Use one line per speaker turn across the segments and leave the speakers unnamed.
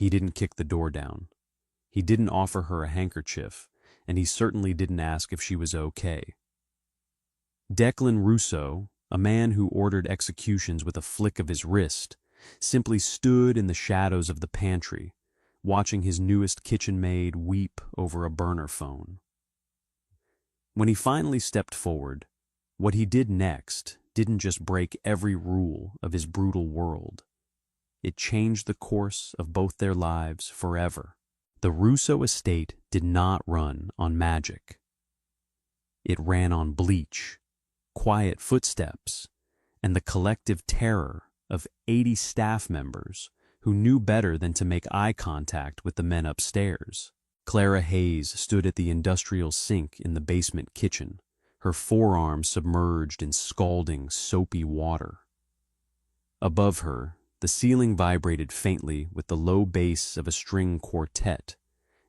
He didn't kick the door down. He didn't offer her a handkerchief, and he certainly didn't ask if she was okay. Declan Rousseau, a man who ordered executions with a flick of his wrist, simply stood in the shadows of the pantry, watching his newest kitchen maid weep over a burner phone. When he finally stepped forward, what he did next didn't just break every rule of his brutal world. It changed the course of both their lives forever. The Rousseau estate did not run on magic. It ran on bleach, quiet footsteps, and the collective terror of 80 staff members who knew better than to make eye contact with the men upstairs. Clara Hayes stood at the industrial sink in the basement kitchen, her forearms submerged in scalding, soapy water. Above her, the ceiling vibrated faintly with the low bass of a string quartet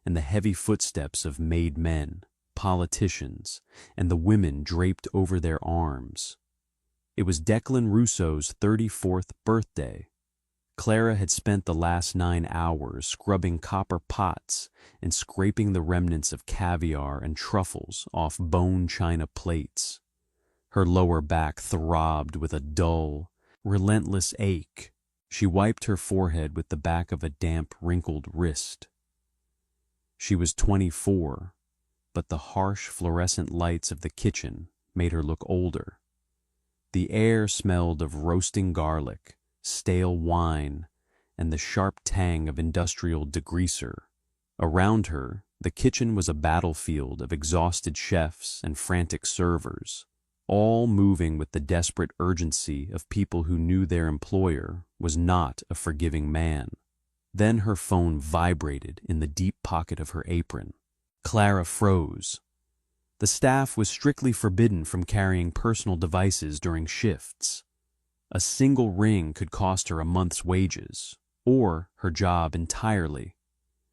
and the heavy footsteps of made men, politicians, and the women draped over their arms. It was Declan Rousseau's 34th birthday. Clara had spent the last 9 hours scrubbing copper pots and scraping the remnants of caviar and truffles off bone china plates. Her lower back throbbed with a dull, relentless ache. She wiped her forehead with the back of a damp, wrinkled wrist. She was 24, but the harsh fluorescent lights of the kitchen made her look older. The air smelled of roasting garlic, stale wine, and the sharp tang of industrial degreaser. Around her, the kitchen was a battlefield of exhausted chefs and frantic servers, all moving with the desperate urgency of people who knew their employer was not a forgiving man. Then her phone vibrated in the deep pocket of her apron. Clara froze. The staff was strictly forbidden from carrying personal devices during shifts. A single ring could cost her a month's wages, or her job entirely.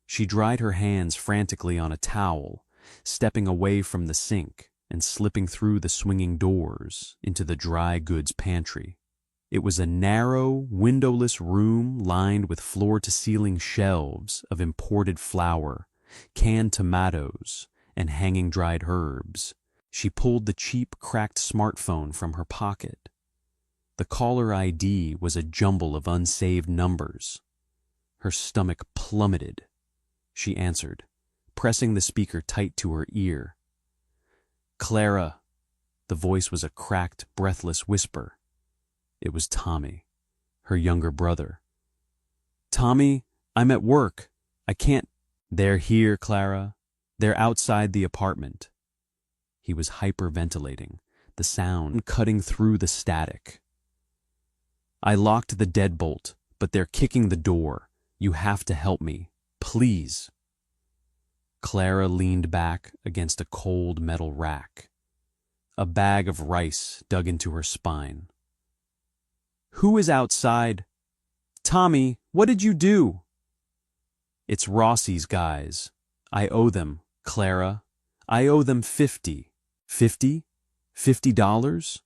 She dried her hands frantically on a towel, stepping away from the sink and slipping through the swinging doors into the dry goods pantry. It was a narrow, windowless room lined with floor-to-ceiling shelves of imported flour, canned tomatoes, and hanging dried herbs. She pulled the cheap, cracked smartphone from her pocket. The caller ID was a jumble of unsaved numbers. Her stomach plummeted. She answered, pressing the speaker tight to her ear. "Clara." The voice was a cracked, breathless whisper. It was Tommy, her younger brother. "Tommy, I'm at work. I can't—" "They're here, Clara. They're outside the apartment." He was hyperventilating, the sound cutting through the static. "I locked the deadbolt, but they're kicking the door. You have to help me. Please." Clara leaned back against a cold metal rack. A bag of rice dug into her spine. "Who is outside?" "Tommy, what did you do?" "It's Rossi's guys. I owe them, Clara. I owe them 50. 50? $50?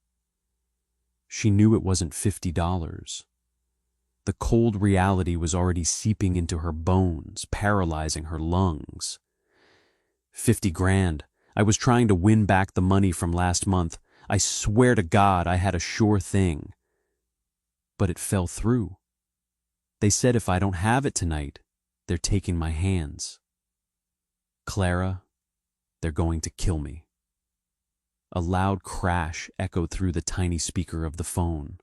She knew it wasn't $50. The cold reality was already seeping into her bones, paralyzing her lungs. 50 grand. I was trying to win back the money from last month. I swear to God I had a sure thing. But it fell through. They said if I don't have it tonight, they're taking my hands. Clara, they're going to kill me." A loud crash echoed through the tiny speaker of the phone.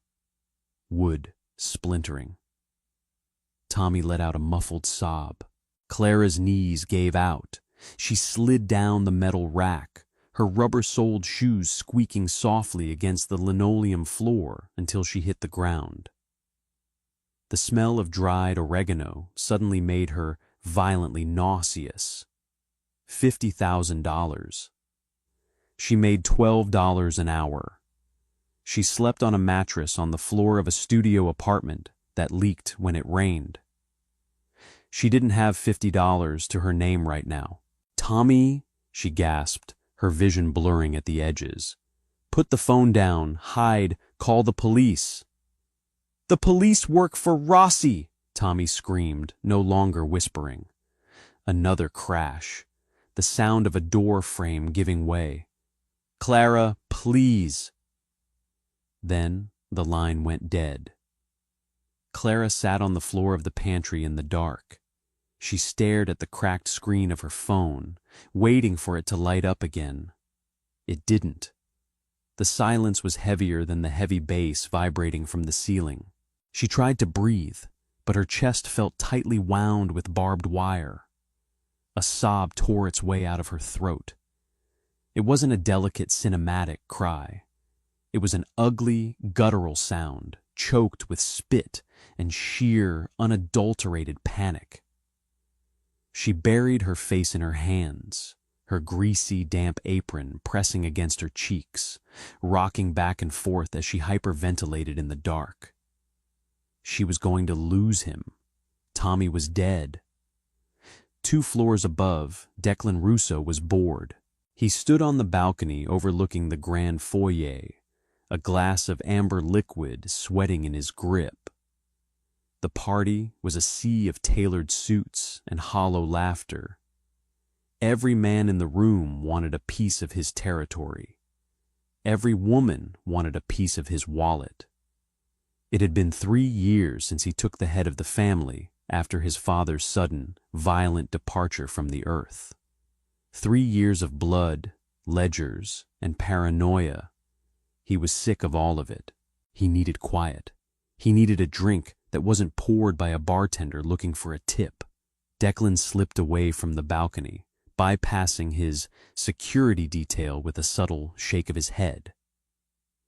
Wood splintering. Tommy let out a muffled sob. Clara's knees gave out. She slid down the metal rack, her rubber-soled shoes squeaking softly against the linoleum floor until she hit the ground. The smell of dried oregano suddenly made her violently nauseous. $50,000. She made $12 an hour. She slept on a mattress on the floor of a studio apartment that leaked when it rained. She didn't have $50 to her name right now. "Tommy," she gasped, her vision blurring at the edges. "Put the phone down, hide, call the police." "The police work for Rossi," Tommy screamed, no longer whispering. Another crash, the sound of a door frame giving way. "Clara, please!" Then the line went dead. Clara sat on the floor of the pantry in the dark. She stared at the cracked screen of her phone, waiting for it to light up again. It didn't. The silence was heavier than the heavy bass vibrating from the ceiling. She tried to breathe, but her chest felt tightly wound with barbed wire. A sob tore its way out of her throat. It wasn't a delicate cinematic cry. It was an ugly, guttural sound, choked with spit and sheer, unadulterated panic. She buried her face in her hands, her greasy, damp apron pressing against her cheeks, rocking back and forth as she hyperventilated in the dark. She was going to lose him. Tommy was dead. 2 floors above, Declan Russo was bored. He stood on the balcony overlooking the grand foyer, a glass of amber liquid sweating in his grip. The party was a sea of tailored suits and hollow laughter. Every man in the room wanted a piece of his territory. Every woman wanted a piece of his wallet. It had been 3 years since he took the head of the family after his father's sudden, violent departure from the earth. 3 years of blood, ledgers, and paranoia. He was sick of all of it. He needed quiet. He needed a drink that wasn't poured by a bartender looking for a tip. Declan slipped away from the balcony, bypassing his security detail with a subtle shake of his head.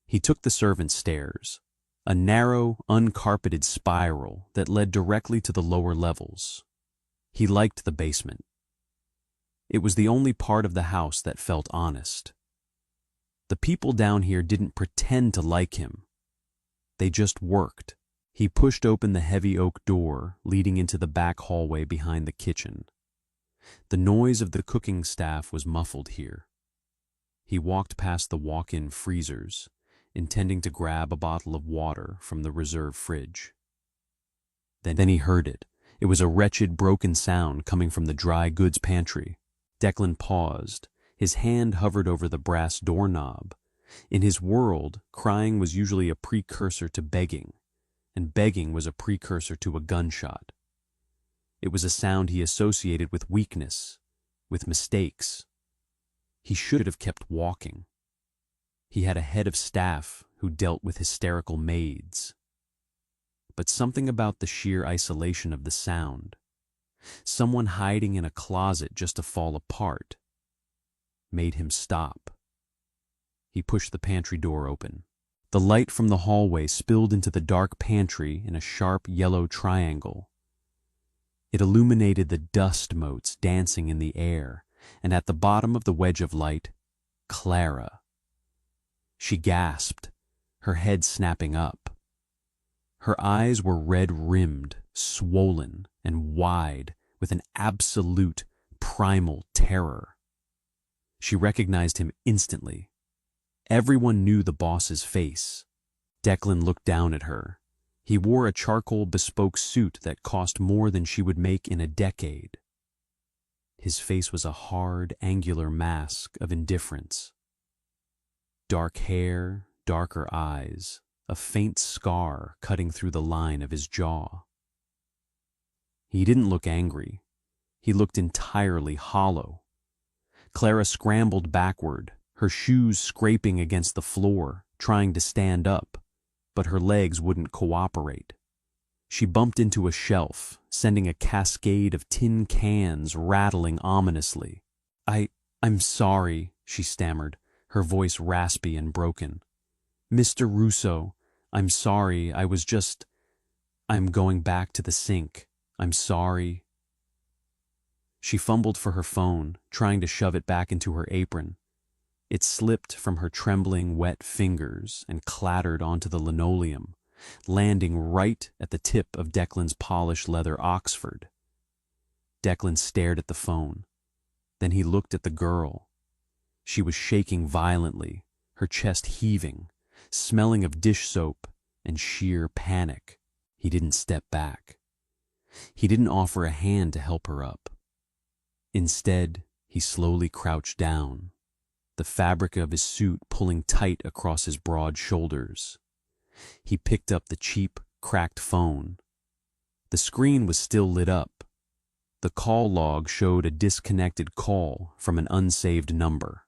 He took the servants' stairs, a narrow, uncarpeted spiral that led directly to the lower levels. He liked the basement. It was the only part of the house that felt honest. The people down here didn't pretend to like him. They just worked. He pushed open the heavy oak door leading into the back hallway behind the kitchen. The noise of the cooking staff was muffled here. He walked past the walk-in freezers, intending to grab a bottle of water from the reserve fridge. Then he heard it. It was a wretched, broken sound coming from the dry goods pantry. Declan paused. His hand hovered over the brass doorknob. In his world, crying was usually a precursor to begging, and begging was a precursor to a gunshot. It was a sound he associated with weakness, with mistakes. He should have kept walking. He had a head of staff who dealt with hysterical maids. But something about the sheer isolation of the sound, someone hiding in a closet just to fall apart, made him stop. He pushed the pantry door open. The light from the hallway spilled into the dark pantry in a sharp yellow triangle. It illuminated the dust motes dancing in the air, and at the bottom of the wedge of light, Clara. She gasped, her head snapping up. Her eyes were red-rimmed, swollen, and wide, with an absolute, primal terror. She recognized him instantly. Everyone knew the boss's face. Declan looked down at her. He wore a charcoal bespoke suit that cost more than she would make in a decade. His face was a hard, angular mask of indifference. Dark hair, darker eyes, a faint scar cutting through the line of his jaw. He didn't look angry. He looked entirely hollow. Clara scrambled backward, her shoes scraping against the floor, trying to stand up, but her legs wouldn't cooperate. She bumped into a shelf, sending a cascade of tin cans rattling ominously. I'm sorry," she stammered, her voice raspy and broken. "Mr. Russo, I'm sorry, I'm going back to the sink. I'm sorry." She fumbled for her phone, trying to shove it back into her apron. It slipped from her trembling, wet fingers and clattered onto the linoleum, landing right at the tip of Declan's polished leather Oxford. Declan stared at the phone. Then he looked at the girl. She was shaking violently, her chest heaving, smelling of dish soap and sheer panic. He didn't step back. He didn't offer a hand to help her up. Instead, he slowly crouched down, the fabric of his suit pulling tight across his broad shoulders. He picked up the cheap, cracked phone. The screen was still lit up. The call log showed a disconnected call from an unsaved number.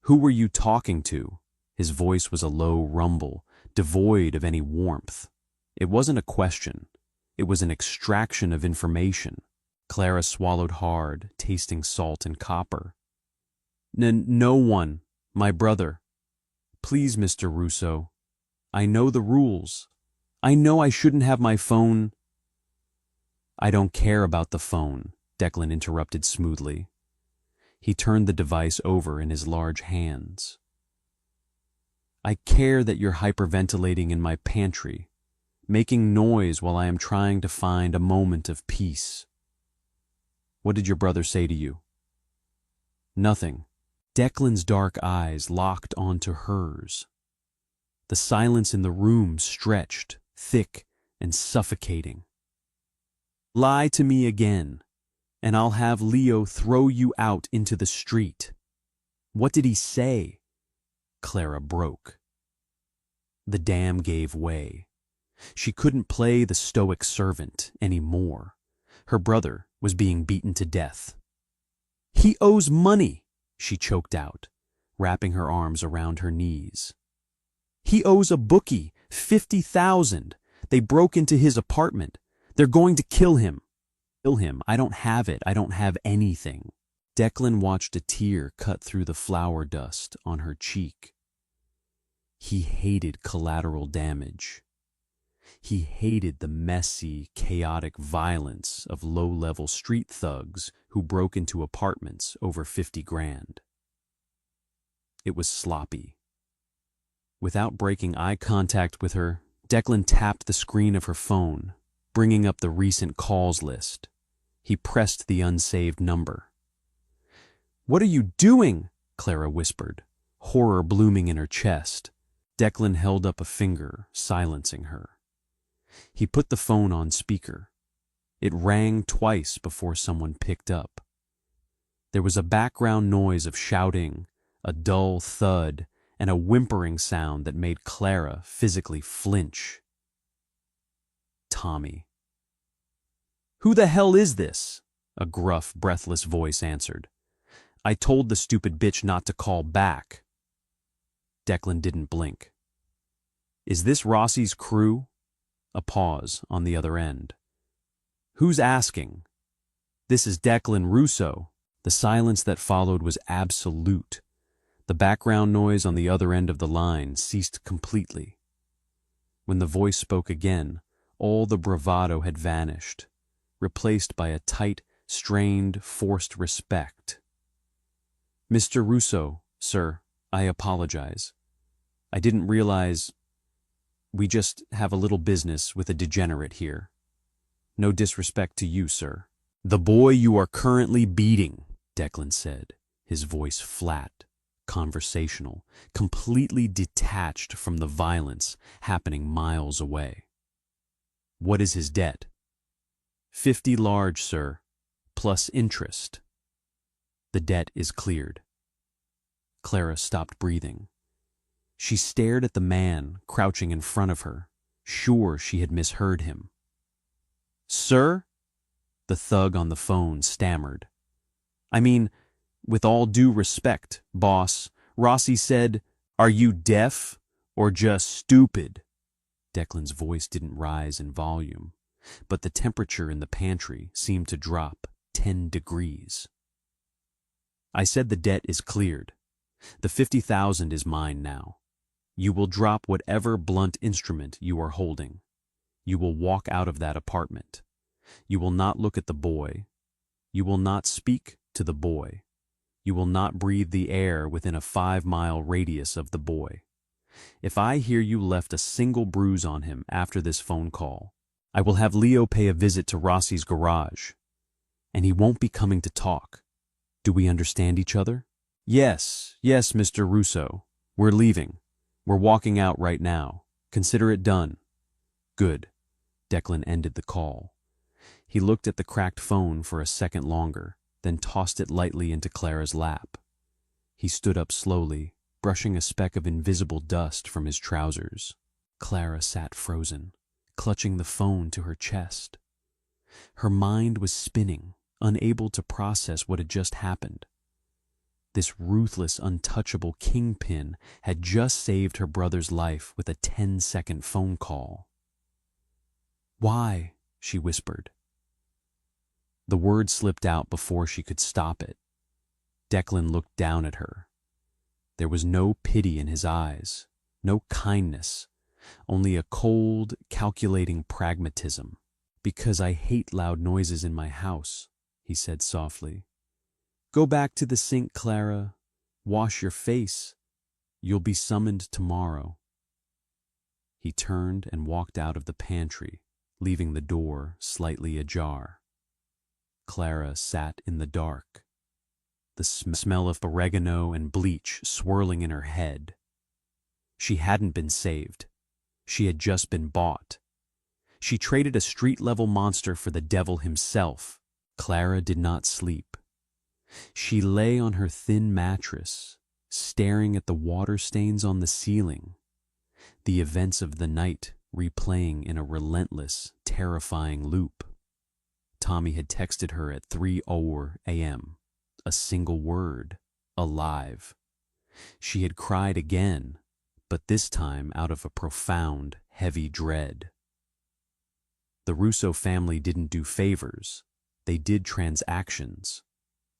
"Who were you talking to?" His voice was a low rumble, devoid of any warmth. It wasn't a question. It was an extraction of information. Clara swallowed hard, tasting salt and copper. No one. My brother. Please, Mr. Russo. I know the rules. I know I shouldn't have my phone." "I don't care about the phone," Declan interrupted smoothly. He turned the device over in his large hands. "I care that you're hyperventilating in my pantry, making noise while I am trying to find a moment of peace. What did your brother say to you?" "Nothing." Declan's dark eyes locked onto hers. The silence in the room stretched, thick and suffocating. "Lie to me again, and I'll have Leo throw you out into the street." "What did he say?" Clara broke. The dam gave way. She couldn't play the stoic servant anymore. Her brother was being beaten to death. "He owes money," she choked out, wrapping her arms around her knees. "He owes a bookie $50,000. They broke into his apartment. They're going to kill him." "Kill him? I don't have it. I don't have anything." Declan watched a tear cut through the flour dust on her cheek. He hated collateral damage. He hated the messy, chaotic violence of low-level street thugs who broke into apartments over 50 grand. It was sloppy. Without breaking eye contact with her, Declan tapped the screen of her phone, bringing up the recent calls list. He pressed the unsaved number. "What are you doing?" Clara whispered, horror blooming in her chest. Declan held up a finger, silencing her. He put the phone on speaker. It rang twice before someone picked up. There was a background noise of shouting, a dull thud, and a whimpering sound that made Clara physically flinch. Tommy. "Who the hell is this?" a gruff, breathless voice answered. "I told the stupid bitch not to call back." Declan didn't blink. "Is this Rossi's crew?" A pause on the other end. "Who's asking?" "This is Declan Russo." The silence that followed was absolute. The background noise on the other end of the line ceased completely. When the voice spoke again, all the bravado had vanished, replaced by a tight, strained, forced respect. "Mr. Russo, sir, I apologize. I didn't realize. We just have a little business with a degenerate here. No disrespect to you, sir." "The boy you are currently beating," Declan said, his voice flat, conversational, completely detached from the violence happening miles away. "What is his debt?" 50 large, sir, plus interest." "The debt is cleared." Clara stopped breathing. She stared at the man crouching in front of her, sure she had misheard him. "Sir?" the thug on the phone stammered. "I mean, with all due respect, boss, Rossi said, are you deaf or just stupid?" Declan's voice didn't rise in volume, but the temperature in the pantry seemed to drop 10 degrees. "I said the debt is cleared. The 50,000 is mine now. You will drop whatever blunt instrument you are holding. You will walk out of that apartment. You will not look at the boy. You will not speak to the boy. You will not breathe the air within a 5-mile radius of the boy. If I hear you left a single bruise on him after this phone call, I will have Leo pay a visit to Rossi's garage. And he won't be coming to talk. Do we understand each other?" Yes, Mr. Russo. We're leaving. We're walking out right now. Consider it done." "Good. Declan ended the call. He looked at the cracked phone for a second longer, then tossed it lightly into Clara's lap. He stood up slowly, brushing a speck of invisible dust from his trousers. Clara sat frozen, clutching the phone to her chest. Her mind was spinning, unable to process what had just happened. This ruthless, untouchable kingpin had just saved her brother's life with a 10-second phone call. "Why?" she whispered. The word slipped out before she could stop it. Declan looked down at her. There was no pity in his eyes, no kindness, only a cold, calculating pragmatism. "Because I hate loud noises in my house," he said softly. "Go back to the sink, Clara. Wash your face. You'll be summoned tomorrow." He turned and walked out of the pantry, leaving the door slightly ajar. Clara sat in the dark, the smell of oregano and bleach swirling in her head. She hadn't been saved. She had just been bought. She traded a street-level monster for the devil himself. Clara did not sleep. She lay on her thin mattress, staring at the water stains on the ceiling, the events of the night replaying in a relentless, terrifying loop. Tommy had texted her at 3:00 a.m. A single word: alive. She had cried again, but this time out of a profound, heavy dread. The Russo family didn't do favors, they did transactions,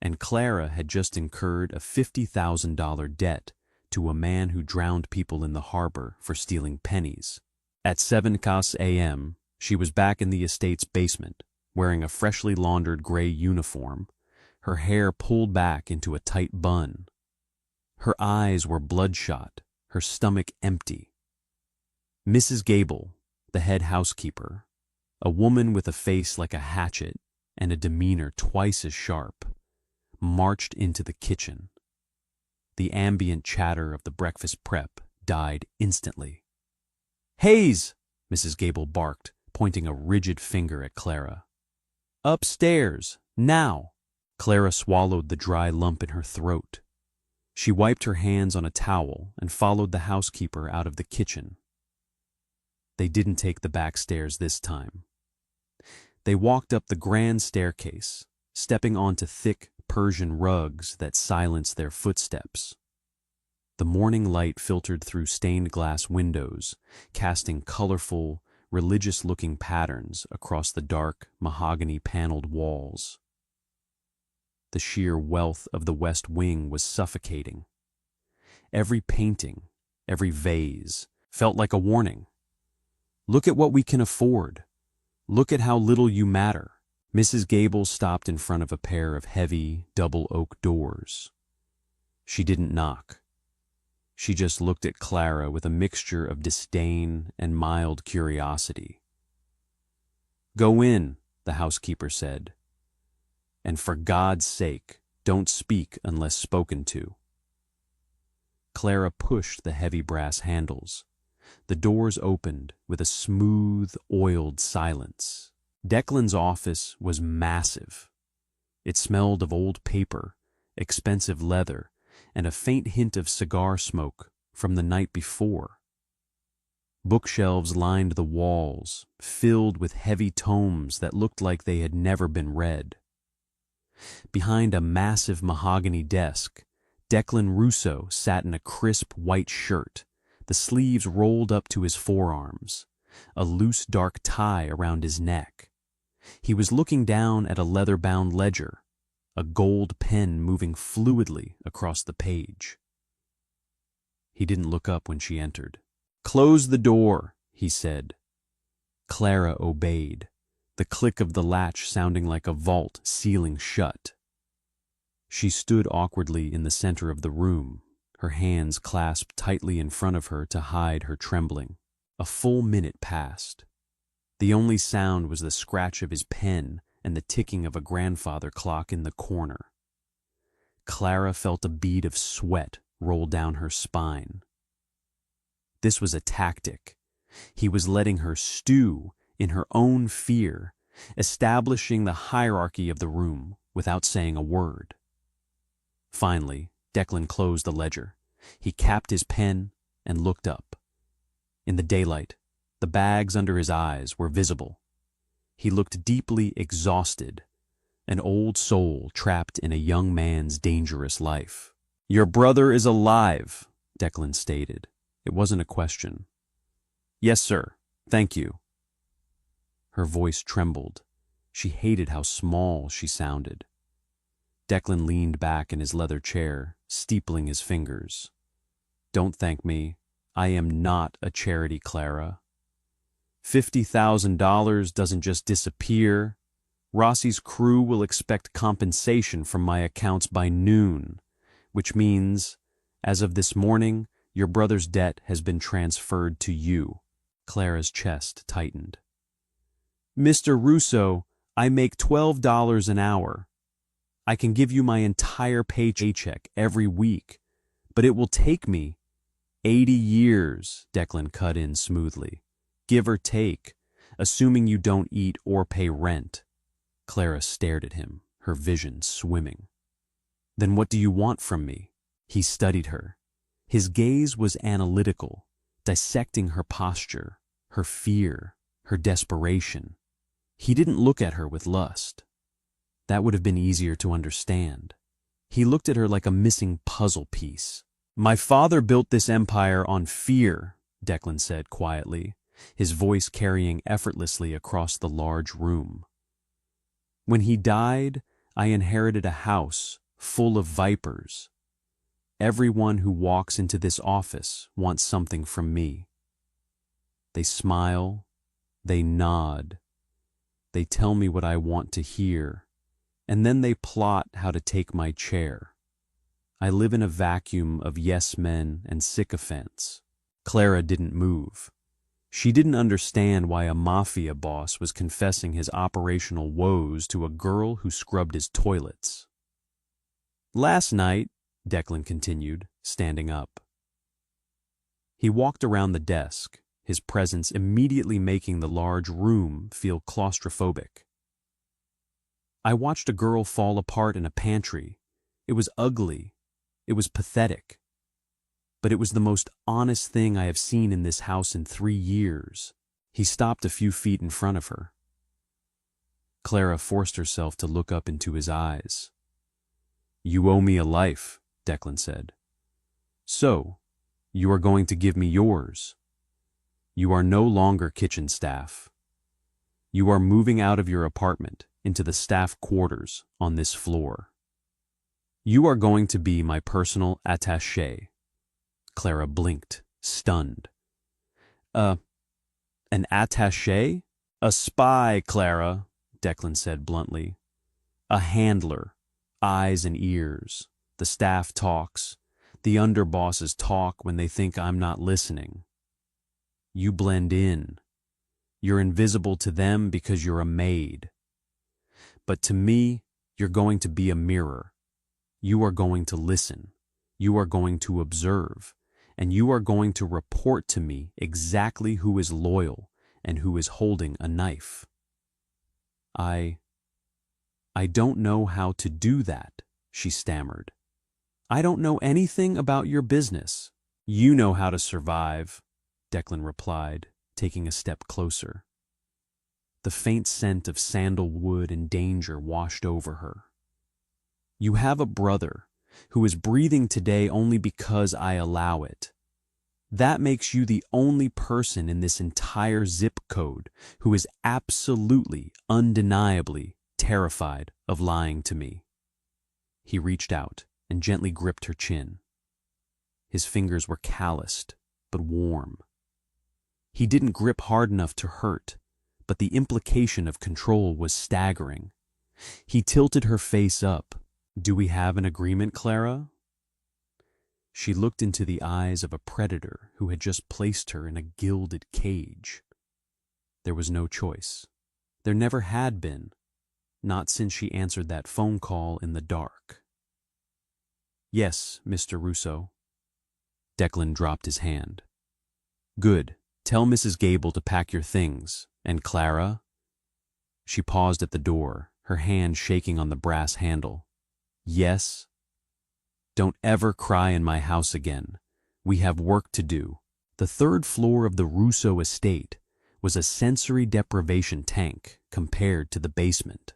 and Clara had just incurred a $50,000 debt to a man who drowned people in the harbor for stealing pennies. At 7:00 a.m., she was back in the estate's basement, wearing a freshly laundered gray uniform, her hair pulled back into a tight bun. Her eyes were bloodshot, her stomach empty. Mrs. Gable, the head housekeeper, a woman with a face like a hatchet and a demeanor twice as sharp, marched into the kitchen. The ambient chatter of the breakfast prep died instantly. "Hayes!" Mrs. Gable barked, pointing a rigid finger at Clara. "Upstairs, now!" Clara swallowed the dry lump in her throat. She wiped her hands on a towel and followed the housekeeper out of the kitchen. They didn't take the back stairs this time. They walked up the grand staircase, stepping onto thick Persian rugs that silenced their footsteps. The morning light filtered through stained glass windows, casting colorful, religious-looking patterns across the dark, mahogany-paneled walls. The sheer wealth of the West Wing was suffocating. Every painting, every vase, felt like a warning. "Look at what we can afford. Look at how little you matter." Mrs. Gable stopped in front of a pair of heavy, double oak doors. She didn't knock. She just looked at Clara with a mixture of disdain and mild curiosity. "Go in," the housekeeper said. "And for God's sake, don't speak unless spoken to." Clara pushed the heavy brass handles. The doors opened with a smooth, oiled silence. Declan's office was massive. It smelled of old paper, expensive leather, and a faint hint of cigar smoke from the night before. Bookshelves lined the walls, filled with heavy tomes that looked like they had never been read. Behind a massive mahogany desk, Declan Russo sat in a crisp white shirt, the sleeves rolled up to his forearms, a loose dark tie around his neck. He was looking down at a leather-bound ledger, a gold pen moving fluidly across the page. He didn't look up when she entered. "Close the door," he said. Clara obeyed, the click of the latch sounding like a vault sealing shut. She stood awkwardly in the center of the room, her hands clasped tightly in front of her to hide her trembling. A full minute passed. The only sound was the scratch of his pen and the ticking of a grandfather clock in the corner. Clara felt a bead of sweat roll down her spine. This was a tactic. He was letting her stew in her own fear, establishing the hierarchy of the room without saying a word. Finally, Declan closed the ledger. He capped his pen and looked up. In the daylight, the bags under his eyes were visible. He looked deeply exhausted, an old soul trapped in a young man's dangerous life. "Your brother is alive," Declan stated. It wasn't a question. "Yes, sir. Thank you." Her voice trembled. She hated how small she sounded. Declan leaned back in his leather chair, steepling his fingers. "Don't thank me. I am not a charity, Clara. $50,000 doesn't just disappear. Rossi's crew will expect compensation from my accounts by noon, which means, as of this morning, your brother's debt has been transferred to you." Clara's chest tightened. "Mr. Russo, I make $12 an hour. I can give you my entire paycheck every week, but it will take me 80 years, Declan cut in smoothly. "Give or take, assuming you don't eat or pay rent." Clara stared at him, her vision swimming. "Then what do you want from me?" He studied her. His gaze was analytical, dissecting her posture, her fear, her desperation. He didn't look at her with lust. That would have been easier to understand. He looked at her like a missing puzzle piece. "My father built this empire on fear," Declan said quietly, his voice carrying effortlessly across the large room. "When he died, I inherited a house full of vipers. Everyone who walks into this office wants something from me. They smile, they nod, they tell me what I want to hear, and then they plot how to take my chair. I live in a vacuum of yes men and sycophants." Clara didn't move. She didn't understand why a mafia boss was confessing his operational woes to a girl who scrubbed his toilets. "Last night," Declan continued, standing up. He walked around the desk, his presence immediately making the large room feel claustrophobic. "I watched a girl fall apart in a pantry. It was ugly. It was pathetic. But it was the most honest thing I have seen in this house in 3 years." He stopped a few feet in front of her. Clara forced herself to look up into his eyes. "You owe me a life," Declan said. "So, you are going to give me yours. You are no longer kitchen staff. You are moving out of your apartment into the staff quarters on this floor. You are going to be my personal attaché." Clara blinked, stunned. An attaché?" "A spy, Clara," Declan said bluntly. "A handler, eyes and ears. The staff talks. The underbosses talk when they think I'm not listening. You blend in. You're invisible to them because you're a maid. But to me, you're going to be a mirror. You are going to listen. You are going to observe. And you are going to report to me exactly who is loyal and who is holding a knife." I don't know how to do that," she stammered. "I don't know anything about your business." "You know how to survive," Declan replied, taking a step closer. The faint scent of sandalwood and danger washed over her. "You have a brother who is breathing today only because I allow it. That makes you the only person in this entire zip code who is absolutely, undeniably terrified of lying to me." He reached out and gently gripped her chin. His fingers were calloused, but warm. He didn't grip hard enough to hurt, but the implication of control was staggering. He tilted her face up. "Do we have an agreement, Clara?" She looked into the eyes of a predator who had just placed her in a gilded cage. There was no choice. There never had been, not since she answered that phone call in the dark. "Yes, Mr. Russo." Declan dropped his hand. "Good. Tell Mrs. Gable to pack your things And Clara? She paused at the door, her hand shaking on the brass handle. Yes? Don't ever cry in my house again. We have work to do. The third floor of the Russo estate was a sensory deprivation tank compared to the basement.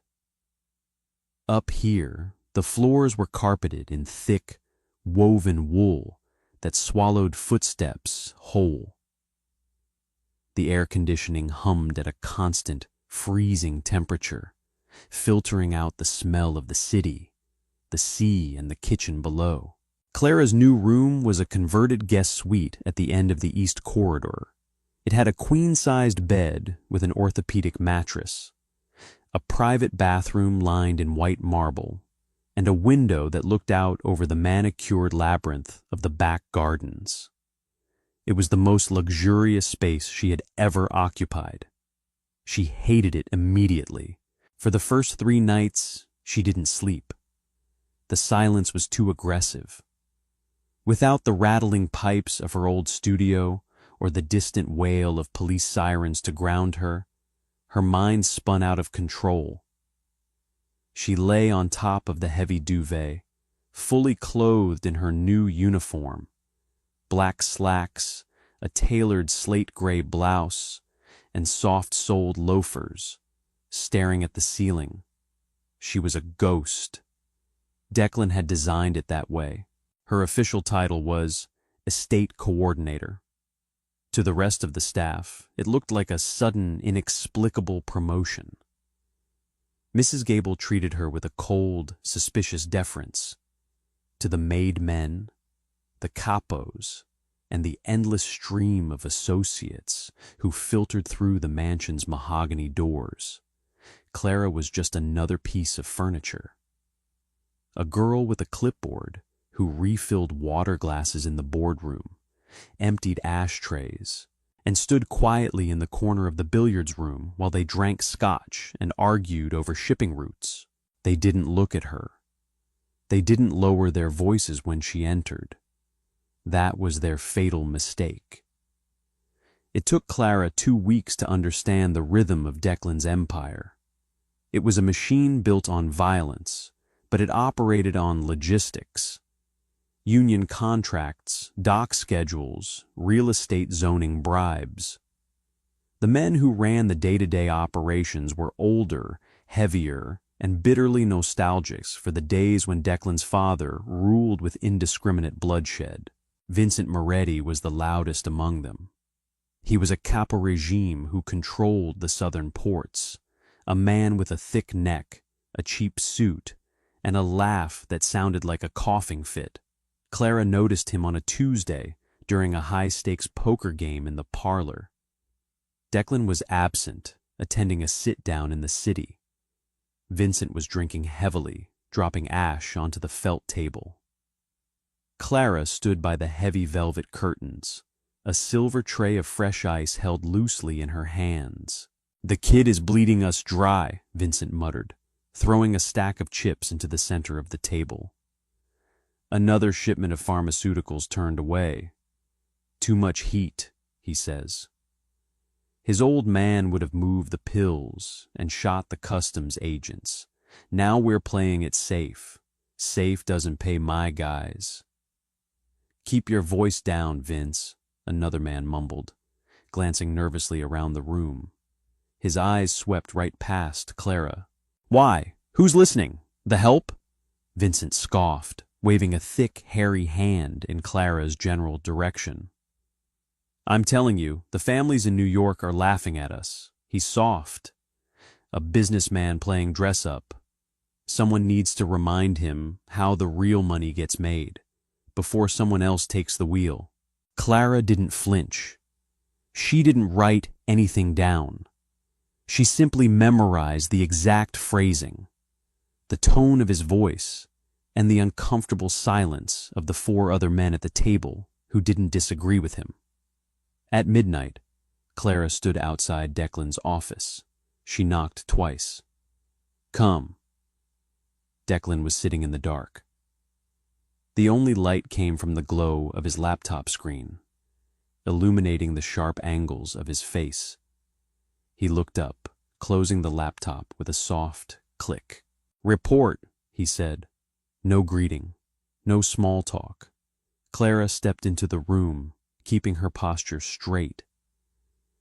Up here, the floors were carpeted in thick, woven wool that swallowed footsteps whole. The air conditioning hummed at a constant, freezing temperature, filtering out the smell of the city, the sea, and the kitchen below. Clara's new room was a converted guest suite at the end of the east corridor. It had a queen-sized bed with an orthopedic mattress, a private bathroom lined in white marble, and a window that looked out over the manicured labyrinth of the back gardens. It was the most luxurious space she had ever occupied. She hated it immediately. For the first 3 nights, she didn't sleep. The silence was too aggressive. Without the rattling pipes of her old studio or the distant wail of police sirens to ground her, her mind spun out of control. She lay on top of the heavy duvet, fully clothed in her new uniform, black slacks, a tailored slate-gray blouse, and soft-soled loafers, staring at the ceiling. She was a ghost. Declan had designed it that way. Her official title was Estate Coordinator. To the rest of the staff, it looked like a sudden, inexplicable promotion. Mrs. Gable treated her with a cold, suspicious deference. To the maid men, the capos, and the endless stream of associates who filtered through the mansion's mahogany doors, Clara was just another piece of furniture. A girl with a clipboard who refilled water glasses in the boardroom, emptied ashtrays, and stood quietly in the corner of the billiards room while they drank scotch and argued over shipping routes. They didn't look at her. They didn't lower their voices when she entered. That was their fatal mistake. It took Clara 2 weeks to understand the rhythm of Declan's empire. It was a machine built on violence, but it operated on logistics. Union contracts, dock schedules, real estate zoning bribes. The men who ran the day-to-day operations were older, heavier, and bitterly nostalgic for the days when Declan's father ruled with indiscriminate bloodshed. Vincent Moretti was the loudest among them. He was a capo regime who controlled the southern ports, a man with a thick neck, a cheap suit, and a laugh that sounded like a coughing fit. Clara noticed him on a Tuesday during a high-stakes poker game in the parlor. Declan was absent, attending a sit-down in the city. Vincent was drinking heavily, dropping ash onto the felt table. Clara stood by the heavy velvet curtains, a silver tray of fresh ice held loosely in her hands. "The kid is bleeding us dry," Vincent muttered, throwing a stack of chips into the center of the table. Another shipment of pharmaceuticals turned away. "Too much heat," he says. His old man would have moved the pills and shot the customs agents. Now we're playing it safe. Safe doesn't pay my guys. "Keep your voice down, Vince," another man mumbled, glancing nervously around the room. His eyes swept right past Clara. "Why? Who's listening? The help?" Vincent scoffed, waving a thick, hairy hand in Clara's general direction. "I'm telling you, the families in New York are laughing at us. He's soft. A businessman playing dress-up. Someone needs to remind him how the real money gets made, before someone else takes the wheel." Clara didn't flinch. She didn't write anything down. She simply memorized the exact phrasing, the tone of his voice, and the uncomfortable silence of the 4 other men at the table who didn't disagree with him. At midnight, Clara stood outside Declan's office. She knocked twice. "Come." Declan was sitting in the dark. The only light came from the glow of his laptop screen, illuminating the sharp angles of his face. He looked up, closing the laptop with a soft click. "Report," he said. No greeting, no small talk. Clara stepped into the room, keeping her posture straight.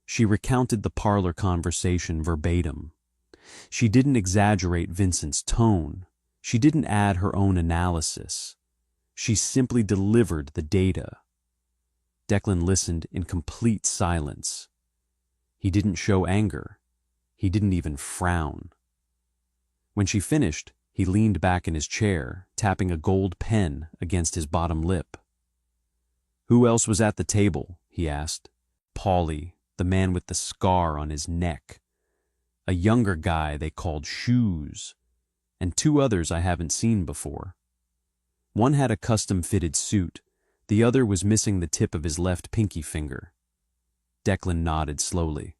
She recounted the parlor conversation verbatim. She didn't exaggerate Vincent's tone. She didn't add her own analysis. She simply delivered the data. Declan listened in complete silence. He didn't show anger. He didn't even frown. When she finished, he leaned back in his chair, tapping a gold pen against his bottom lip. "Who else was at the table?" he asked. "Paulie, the man with the scar on his neck. A younger guy they called Shoes, and two others I haven't seen before. One had a custom-fitted suit. The other was missing the tip of his left pinky finger." Declan nodded slowly.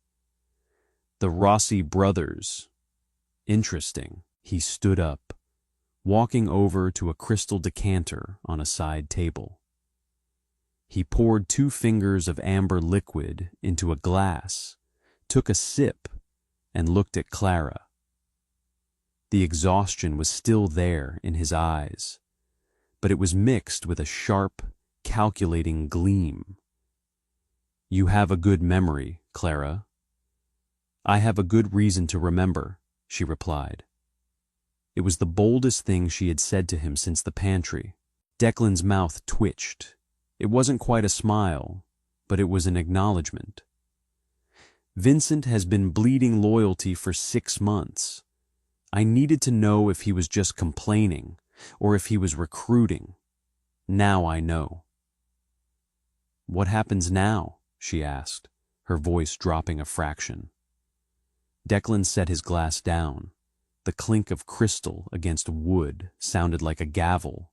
"The Rossi brothers. Interesting." He stood up, walking over to a crystal decanter on a side table. He poured 2 fingers of amber liquid into a glass, took a sip, and looked at Clara. The exhaustion was still there in his eyes, but it was mixed with a sharp, calculating gleam. "You have a good memory, Clara." "I have a good reason to remember," she replied. It was the boldest thing she had said to him since the pantry. Declan's mouth twitched. It wasn't quite a smile, but it was an acknowledgement. "Vincent has been bleeding loyalty for 6 months. I needed to know if he was just complaining or if he was recruiting. Now I know." "What happens now?" she asked, her voice dropping a fraction. Declan set his glass down. The clink of crystal against wood sounded like a gavel.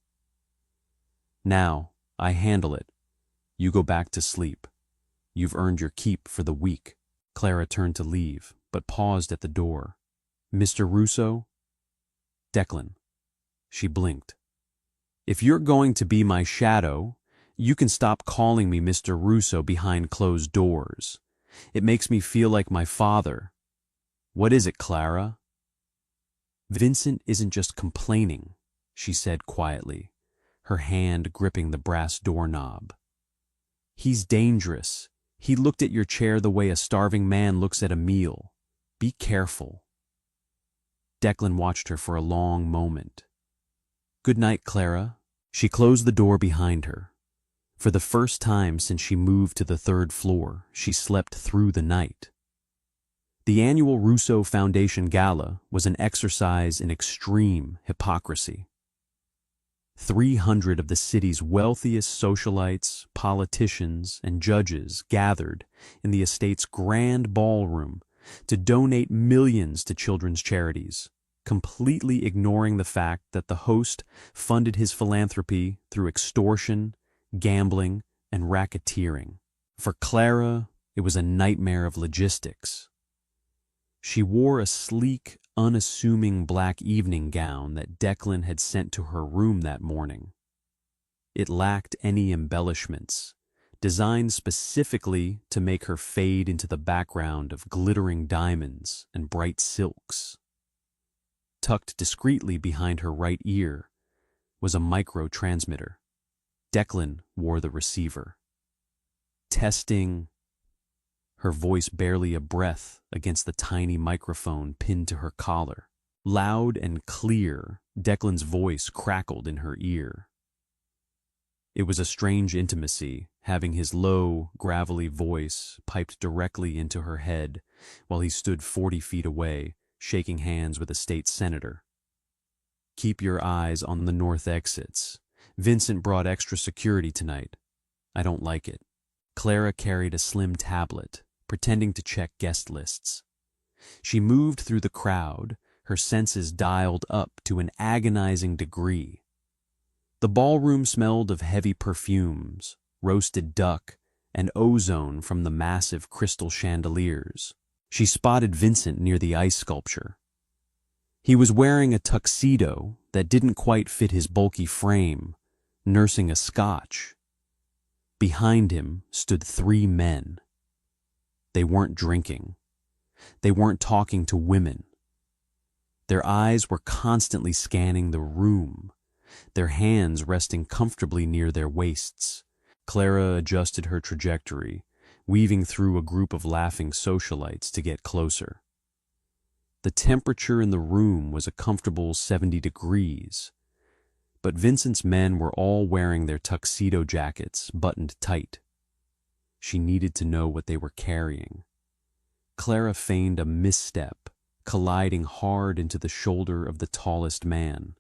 "Now, I handle it. You go back to sleep. You've earned your keep for the week." Clara turned to leave, but paused at the door. "Mr. Russo?" "Declan." She blinked. "If you're going to be my shadow, you can stop calling me Mr. Russo behind closed doors. It makes me feel like my father." "What is it, Clara?" "Vincent isn't just complaining," she said quietly, her hand gripping the brass doorknob. "He's dangerous. He looked at your chair the way a starving man looks at a meal. Be careful." Declan watched her for a long moment. "Good night, Clara." She closed the door behind her. For the first time since she moved to the 3rd floor, she slept through the night. The annual Russo Foundation Gala was an exercise in extreme hypocrisy. 300 of the city's wealthiest socialites, politicians, and judges gathered in the estate's grand ballroom to donate millions to children's charities, completely ignoring the fact that the host funded his philanthropy through extortion, gambling, and racketeering. For Clara, it was a nightmare of logistics. She wore a sleek, unassuming black evening gown that Declan had sent to her room that morning. It lacked any embellishments, designed specifically to make her fade into the background of glittering diamonds and bright silks. Tucked discreetly behind her right ear was a micro-transmitter. Declan wore the receiver. "Testing," her voice barely a breath against the tiny microphone pinned to her collar. Loud and clear, Declan's voice crackled in her ear. It was a strange intimacy, having his low, gravelly voice piped directly into her head while he stood 40 feet away, shaking hands with a state senator. "Keep your eyes on the north exits. Vincent brought extra security tonight. I don't like it." Clara carried a slim tablet, pretending to check guest lists. She moved through the crowd, her senses dialed up to an agonizing degree. The ballroom smelled of heavy perfumes, roasted duck, and ozone from the massive crystal chandeliers. She spotted Vincent near the ice sculpture. He was wearing a tuxedo that didn't quite fit his bulky frame, nursing a scotch. Behind him stood 3 men. They weren't drinking. They weren't talking to women. Their eyes were constantly scanning the room, their hands resting comfortably near their waists. Clara adjusted her trajectory, weaving through a group of laughing socialites to get closer. The temperature in the room was a comfortable 70 degrees, but Vincent's men were all wearing their tuxedo jackets buttoned tight. She needed to know what they were carrying. Clara feigned a misstep, colliding hard into the shoulder of the tallest man.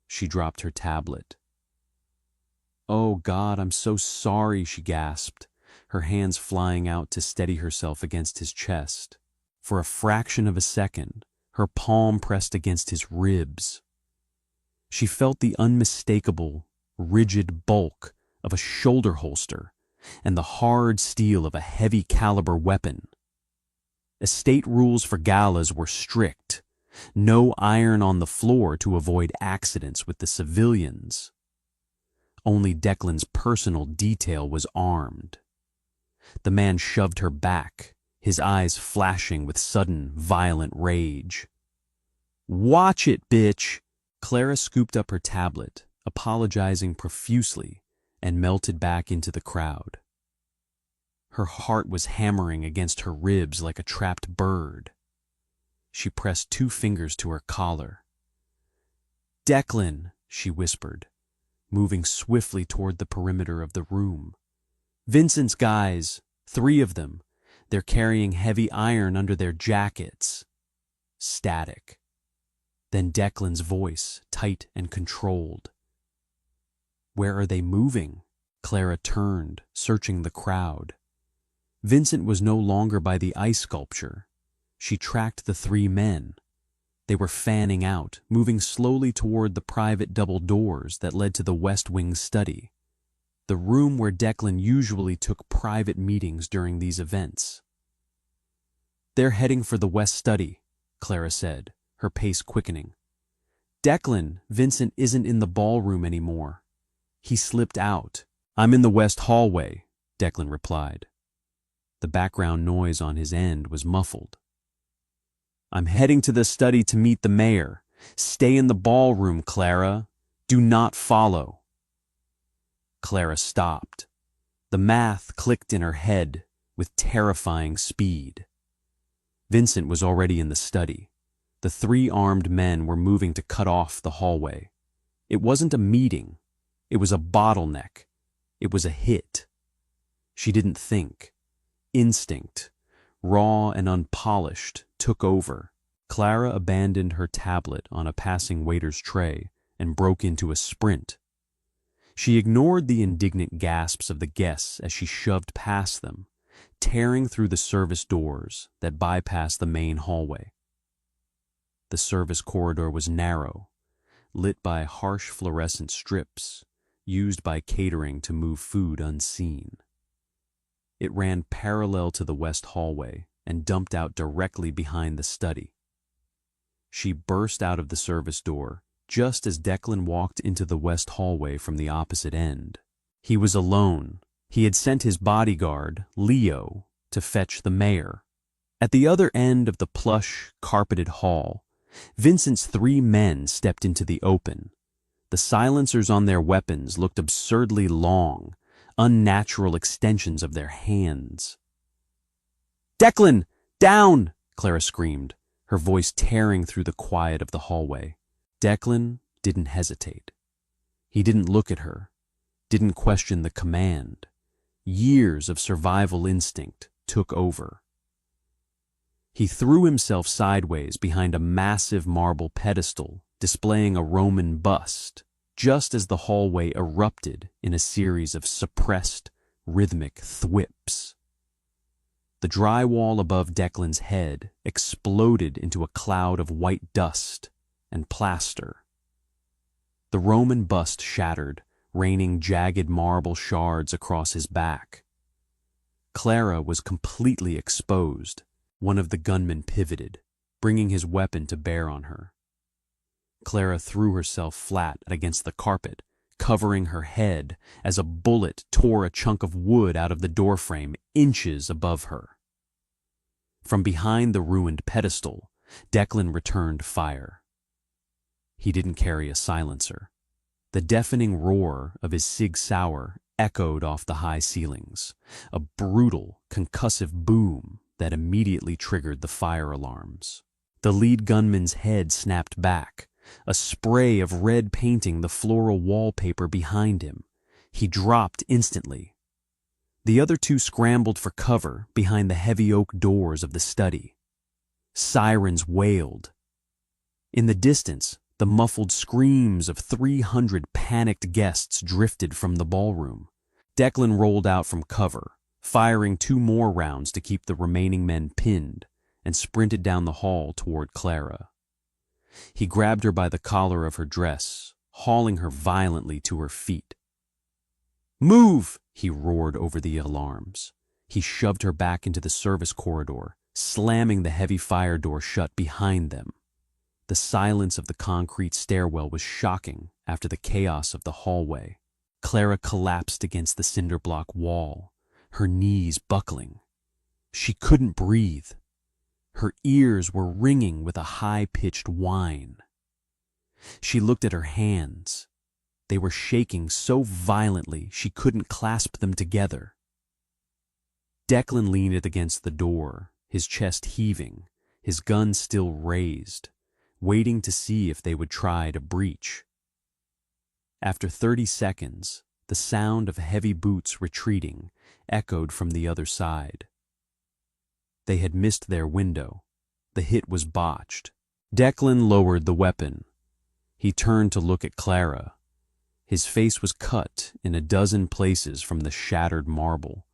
She dropped her tablet. "Oh God, I'm so sorry," she gasped, her hands flying out to steady herself against his chest. For a fraction of a second, her palm pressed against his ribs. She felt the unmistakable, rigid bulk of a shoulder holster and the hard steel of a heavy caliber weapon. Estate rules for galas were strict. No iron on the floor to avoid accidents with the civilians. Only Declan's personal detail was armed. The man shoved her back, his eyes flashing with sudden, violent rage. "Watch it, bitch!" Clara scooped up her tablet, apologizing profusely, and melted back into the crowd. Her heart was hammering against her ribs like a trapped bird. She pressed 2 fingers to her collar. "Declan," she whispered, moving swiftly toward the perimeter of the room. "Vincent's guys, 3 of them. They're carrying heavy iron under their jackets." Static. Then Declan's voice, tight and controlled. "Where are they moving?" Clara turned, searching the crowd. Vincent was no longer by the ice sculpture. She tracked the 3 men. They were fanning out, moving slowly toward the private double doors that led to the West Wing study, the room where Declan usually took private meetings during these events. "They're heading for the West study," Clara said, her pace quickening. "Declan, Vincent isn't in the ballroom anymore. He slipped out." "I'm in the West hallway," Declan replied. The background noise on his end was muffled. "I'm heading to the study to meet the mayor. Stay in the ballroom, Clara. Do not follow." Clara stopped. The math clicked in her head with terrifying speed. Vincent was already in the study. The 3 armed men were moving to cut off the hallway. It wasn't a meeting. It was a bottleneck. It was a hit. She didn't think. Instinct, raw and unpolished, took over. Clara abandoned her tablet on a passing waiter's tray and broke into a sprint. She ignored the indignant gasps of the guests as she shoved past them, tearing through the service doors that bypassed the main hallway. The service corridor was narrow, lit by harsh fluorescent strips used by catering to move food unseen. It ran parallel to the west hallway and dumped out directly behind the study. She burst out of the service door just as Declan walked into the west hallway from the opposite end. He was alone. He had sent his bodyguard, Leo, to fetch the mayor. At the other end of the plush, carpeted hall, Vincent's 3 men stepped into the open. The silencers on their weapons looked absurdly long, unnatural extensions of their hands. "Declan, down!" Clara screamed, her voice tearing through the quiet of the hallway. Declan didn't hesitate. He didn't look at her, didn't question the command. Years of survival instinct took over. He threw himself sideways behind a massive marble pedestal displaying a Roman bust, just as the hallway erupted in a series of suppressed, rhythmic thwips. The drywall above Declan's head exploded into a cloud of white dust and plaster. The Roman bust shattered, raining jagged marble shards across his back. Clara was completely exposed. One of the gunmen pivoted, bringing his weapon to bear on her. Clara threw herself flat against the carpet, covering her head as a bullet tore a chunk of wood out of the doorframe inches above her. From behind the ruined pedestal, Declan returned fire. He didn't carry a silencer. The deafening roar of his Sig Sauer echoed off the high ceilings, a brutal, concussive boom that immediately triggered the fire alarms. The lead gunman's head snapped back, a spray of red painting the floral wallpaper behind him. He dropped instantly. The other two scrambled for cover behind the heavy oak doors of the study. Sirens wailed. In the distance, the muffled screams of 300 panicked guests drifted from the ballroom. Declan rolled out from cover, firing 2 more rounds to keep the remaining men pinned, and sprinted down the hall toward Clara. He grabbed her by the collar of her dress, hauling her violently to her feet. "Move!" he roared over the alarms. He shoved her back into the service corridor, slamming the heavy fire door shut behind them. The silence of the concrete stairwell was shocking after the chaos of the hallway. Clara collapsed against the cinder block wall, her knees buckling. She couldn't breathe. Her ears were ringing with a high-pitched whine. She looked at her hands. They were shaking so violently she couldn't clasp them together. Declan leaned against the door, his chest heaving, his gun still raised, waiting to see if they would try to breach. After 30 seconds, the sound of heavy boots retreating echoed from the other side. They had missed their window. The hit was botched. Declan lowered the weapon. He turned to look at Clara. His face was cut in a dozen places from the shattered marble,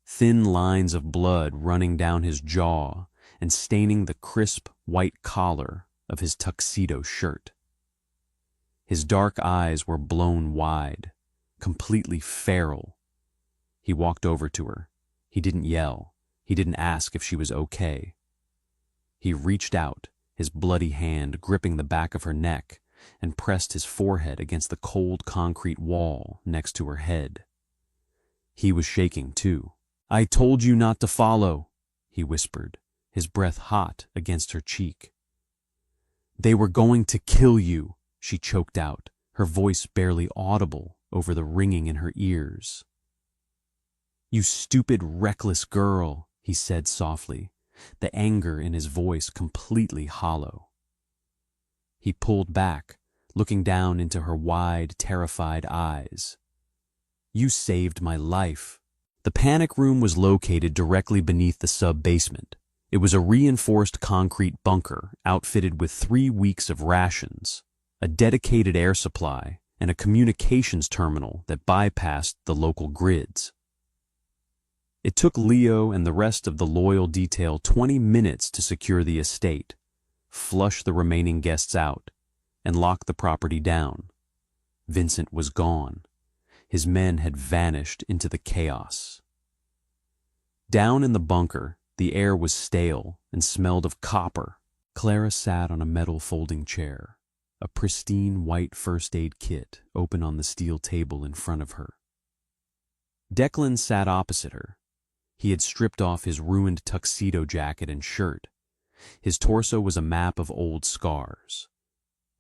thin lines of blood running down his jaw and staining the crisp white collar of his tuxedo shirt. His dark eyes were blown wide, completely feral. He walked over to her. He didn't yell. He didn't ask if she was okay. He reached out, his bloody hand gripping the back of her neck, and pressed his forehead against the cold concrete wall next to her head. He was shaking too. "I told you not to follow," he whispered, his breath hot against her cheek. "They were going to kill you," she choked out, her voice barely audible over the ringing in her ears. "You stupid, reckless girl," he said softly, the anger in his voice completely hollow. He pulled back, looking down into her wide, terrified eyes. "You saved my life." The panic room was located directly beneath the sub-basement. It was a reinforced concrete bunker outfitted with 3 weeks of rations, a dedicated air supply, and a communications terminal that bypassed the local grids. It took Leo and the rest of the loyal detail 20 minutes to secure the estate, flush the remaining guests out, and lock the property down. Vincent was gone. His men had vanished into the chaos. Down in the bunker, the air was stale and smelled of copper. Clara sat on a metal folding chair, a pristine white first aid kit open on the steel table in front of her. Declan sat opposite her. He had stripped off his ruined tuxedo jacket and shirt. His torso was a map of old scars.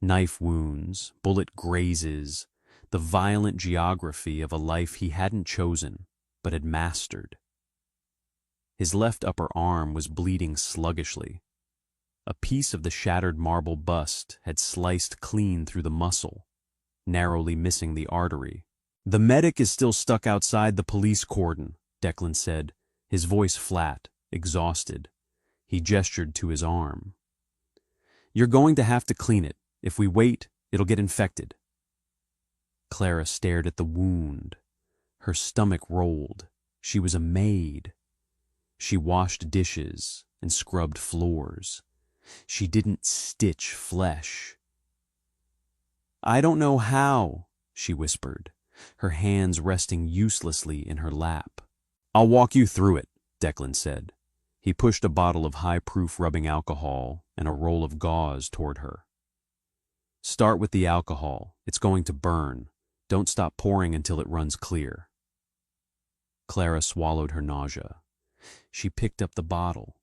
Knife wounds, bullet grazes, the violent geography of a life he hadn't chosen, but had mastered. His left upper arm was bleeding sluggishly. A piece of the shattered marble bust had sliced clean through the muscle, narrowly missing the artery. "The medic is still stuck outside the police cordon," Declan said, his voice flat, exhausted. He gestured to his arm. "You're going to have to clean it. If we wait, it'll get infected." Clara stared at the wound. Her stomach rolled. She was a maid. She washed dishes and scrubbed floors. She didn't stitch flesh. "I don't know how," she whispered, her hands resting uselessly in her lap. "I'll walk you through it," Declan said. He pushed a bottle of high-proof rubbing alcohol and a roll of gauze toward her. "Start with the alcohol. It's going to burn. Don't stop pouring until it runs clear." Clara swallowed her nausea. She picked up the bottle.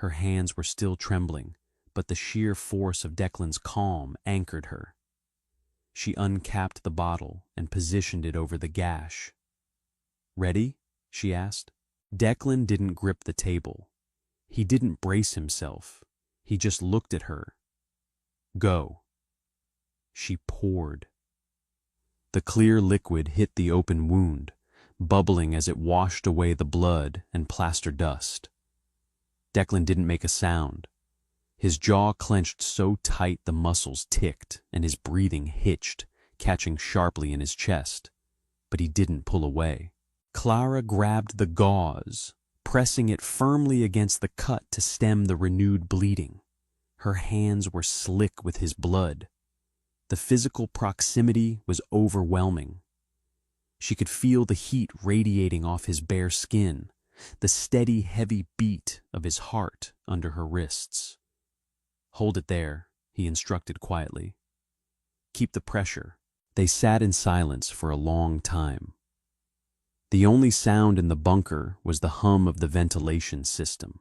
Her hands were still trembling, but the sheer force of Declan's calm anchored her. She uncapped the bottle and positioned it over the gash. "Ready?" she asked. Declan didn't grip the table. He didn't brace himself. He just looked at her. "Go." She poured. The clear liquid hit the open wound, bubbling as it washed away the blood and plaster dust. Declan didn't make a sound. His jaw clenched so tight the muscles ticked and his breathing hitched, catching sharply in his chest. But he didn't pull away. Clara grabbed the gauze, pressing it firmly against the cut to stem the renewed bleeding. Her hands were slick with his blood. The physical proximity was overwhelming. She could feel the heat radiating off his bare skin, the steady, heavy beat of his heart under her wrists. "Hold it there," he instructed quietly. "Keep the pressure." They sat in silence for a long time. The only sound in the bunker was the hum of the ventilation system.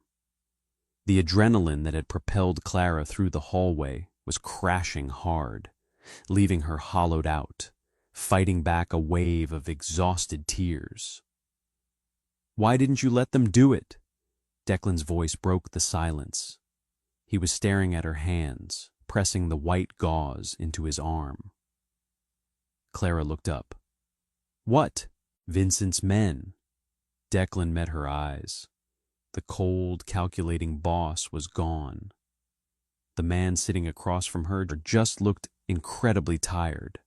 The adrenaline that had propelled Clara through the hallway was crashing hard, leaving her hollowed out, fighting back a wave of exhausted tears. "Why didn't you let them do it?" Declan's voice broke the silence. He was staring at her hands, pressing the white gauze into his arm. Clara looked up. "What?" "Vincent's men." Declan met her eyes. The cold, calculating boss was gone. The man sitting across from her just looked incredibly tired.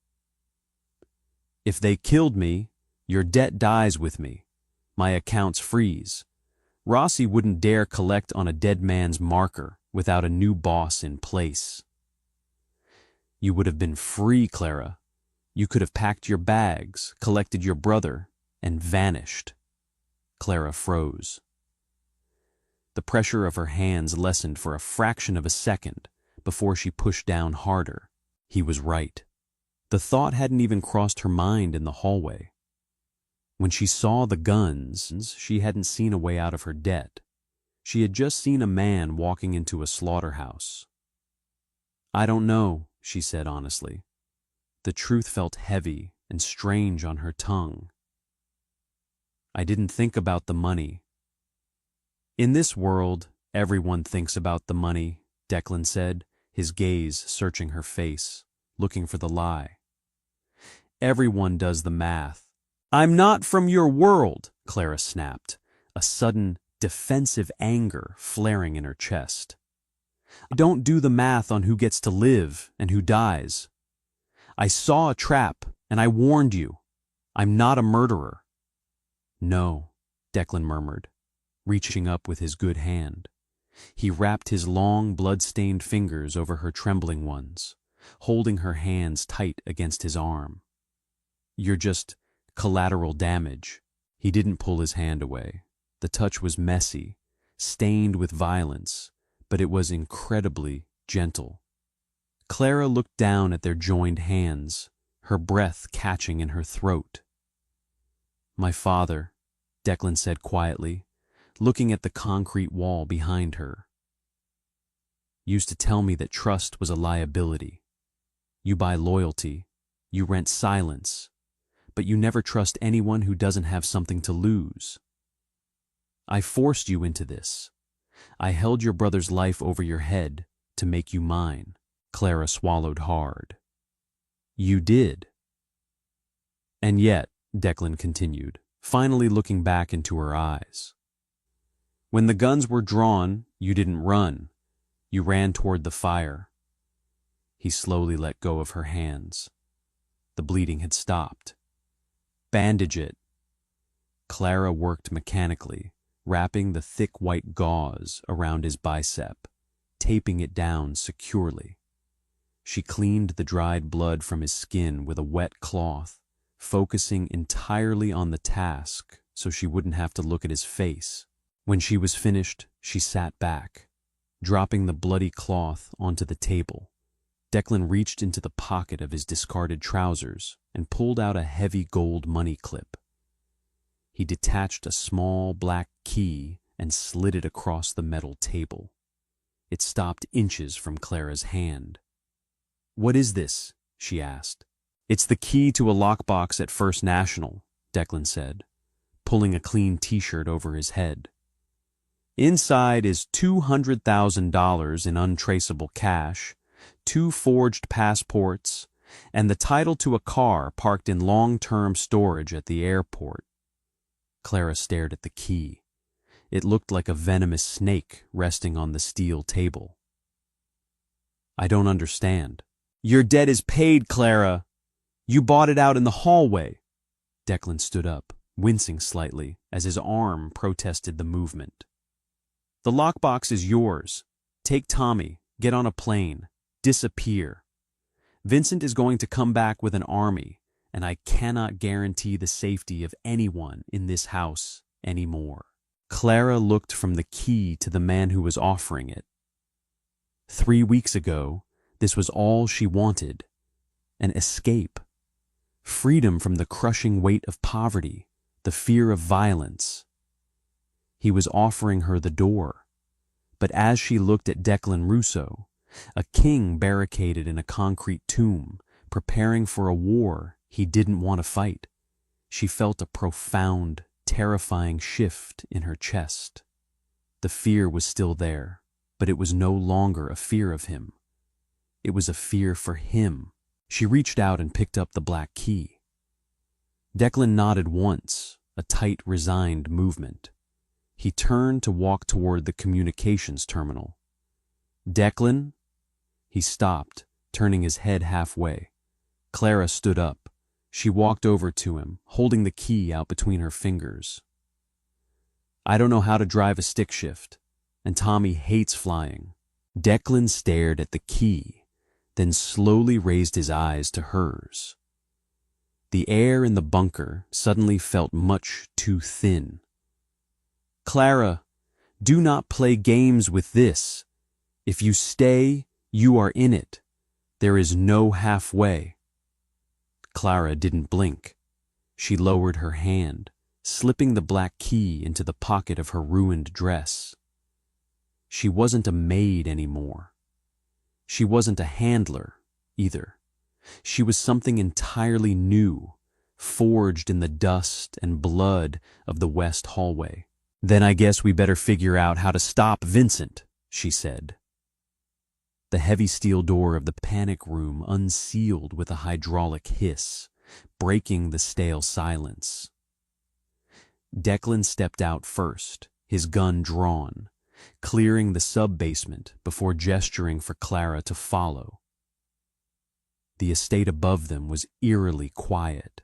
"If they killed me, your debt dies with me. My accounts freeze. Rossi wouldn't dare collect on a dead man's marker without a new boss in place." "You would have been free, Clara. You could have packed your bags, collected your brother, and vanished." Clara froze. The pressure of her hands lessened for a fraction of a second before she pushed down harder. He was right. The thought hadn't even crossed her mind in the hallway. When she saw the guns, she hadn't seen a way out of her debt. She had just seen a man walking into a slaughterhouse. "I don't know," she said honestly. The truth felt heavy and strange on her tongue. "I didn't think about the money." "In this world, everyone thinks about the money," Declan said, his gaze searching her face, looking for the lie. "Everyone does the math." "I'm not from your world," Clara snapped, a sudden, defensive anger flaring in her chest. "I don't do the math on who gets to live and who dies. I saw a trap, and I warned you. I'm not a murderer." "No," Declan murmured, reaching up with his good hand. He wrapped his long, blood-stained fingers over her trembling ones, holding her hands tight against his arm. "You're just collateral damage." He didn't pull his hand away. The touch was messy, stained with violence, but it was incredibly gentle. Clara looked down at their joined hands, her breath catching in her throat. "My father," Declan said quietly, looking at the concrete wall behind her, "used to tell me that trust was a liability. You buy loyalty, you rent silence, but you never trust anyone who doesn't have something to lose. I forced you into this. I held your brother's life over your head to make you mine." Clara swallowed hard. "You did." "And yet," Declan continued, finally looking back into her eyes, "when the guns were drawn, you didn't run. You ran toward the fire." He slowly let go of her hands. The bleeding had stopped. "Bandage it." Clara worked mechanically, wrapping the thick white gauze around his bicep, taping it down securely. She cleaned the dried blood from his skin with a wet cloth, focusing entirely on the task so she wouldn't have to look at his face. When she was finished, she sat back, dropping the bloody cloth onto the table. Declan reached into the pocket of his discarded trousers and pulled out a heavy gold money clip. He detached a small black key and slid it across the metal table. It stopped inches from Clara's hand. "What is this?" she asked. "It's the key to a lockbox at First National," Declan said, pulling a clean t-shirt over his head. "Inside is $200,000 in untraceable cash, 2 forged passports, and the title to a car parked in long-term storage at the airport." Clara stared at the key. It looked like a venomous snake resting on the steel table. "I don't understand." "Your debt is paid, Clara. You bought it out in the hallway." Declan stood up, wincing slightly as his arm protested the movement. "The lockbox is yours. Take Tommy, get on a plane, disappear. Vincent is going to come back with an army, and I cannot guarantee the safety of anyone in this house anymore." Clara looked from the key to the man who was offering it. 3 weeks ago, this was all she wanted: an escape. Freedom from the crushing weight of poverty, the fear of violence. He was offering her the door. But as she looked at Declan Russo, a king barricaded in a concrete tomb, preparing for a war he didn't want to fight, she felt a profound, terrifying shift in her chest. The fear was still there, but it was no longer a fear of him. It was a fear for him. She reached out and picked up the black key. Declan nodded once, a tight, resigned movement. He turned to walk toward the communications terminal. "Declan?" He stopped, turning his head halfway. Clara stood up. She walked over to him, holding the key out between her fingers. "I don't know how to drive a stick shift, and Tommy hates flying." Declan stared at the key, then slowly raised his eyes to hers. The air in the bunker suddenly felt much too thin. "Clara, do not play games with this. If you stay, you are in it. There is no halfway." Clara didn't blink. She lowered her hand, slipping the black key into the pocket of her ruined dress. She wasn't a maid anymore. She wasn't a handler, either. She was something entirely new, forged in the dust and blood of the west hallway. "Then I guess we better figure out how to stop Vincent," she said. The heavy steel door of the panic room unsealed with a hydraulic hiss, breaking the stale silence. Declan stepped out first, his gun drawn, clearing the sub-basement before gesturing for Clara to follow. The estate above them was eerily quiet.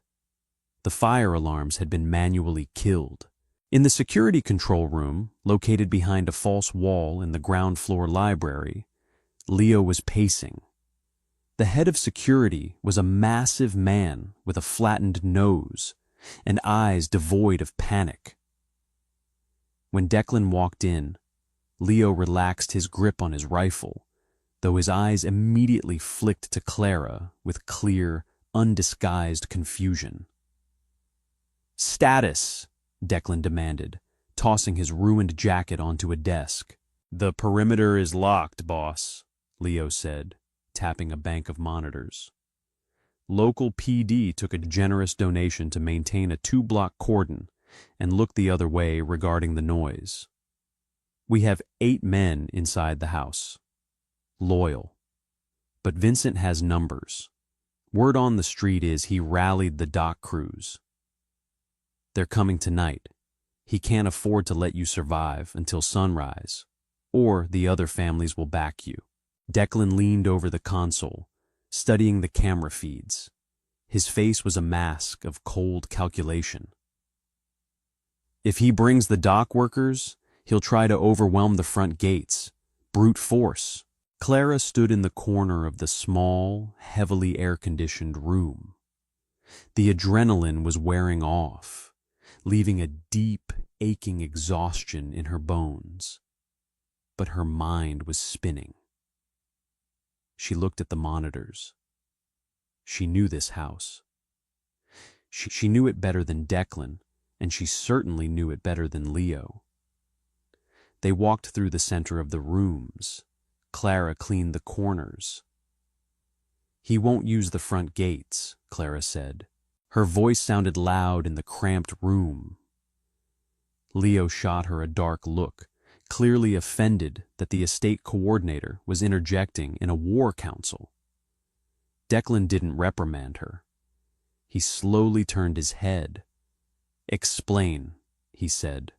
The fire alarms had been manually killed. In the security control room, located behind a false wall in the ground floor library, Leo was pacing. The head of security was a massive man with a flattened nose and eyes devoid of panic. When Declan walked in, Leo relaxed his grip on his rifle, though his eyes immediately flicked to Clara with clear, undisguised confusion. "Status," Declan demanded, tossing his ruined jacket onto a desk. "The perimeter is locked, boss," Leo said, tapping a bank of monitors. Local PD took a generous donation to maintain a 2-block cordon and looked the other way regarding the noise. "We have 8 men inside the house. Loyal. But Vincent has numbers. Word on the street is he rallied the dock crews. They're coming tonight. He can't afford to let you survive until sunrise, or the other families will back you." Declan leaned over the console, studying the camera feeds. His face was a mask of cold calculation. "If he brings the dock workers, he'll try to overwhelm the front gates. Brute force." Clara stood in the corner of the small, heavily air-conditioned room. The adrenaline was wearing off, leaving a deep, aching exhaustion in her bones. But her mind was spinning. She looked at the monitors. She knew this house. She knew it better than Declan, and she certainly knew it better than Leo. They walked through the center of the rooms. Clara cleaned the corners. "He won't use the front gates," Clara said. Her voice sounded loud in the cramped room. Leo shot her a dark look, clearly offended that the estate coordinator was interjecting in a war council. Declan didn't reprimand her. He slowly turned his head. "Explain," he said.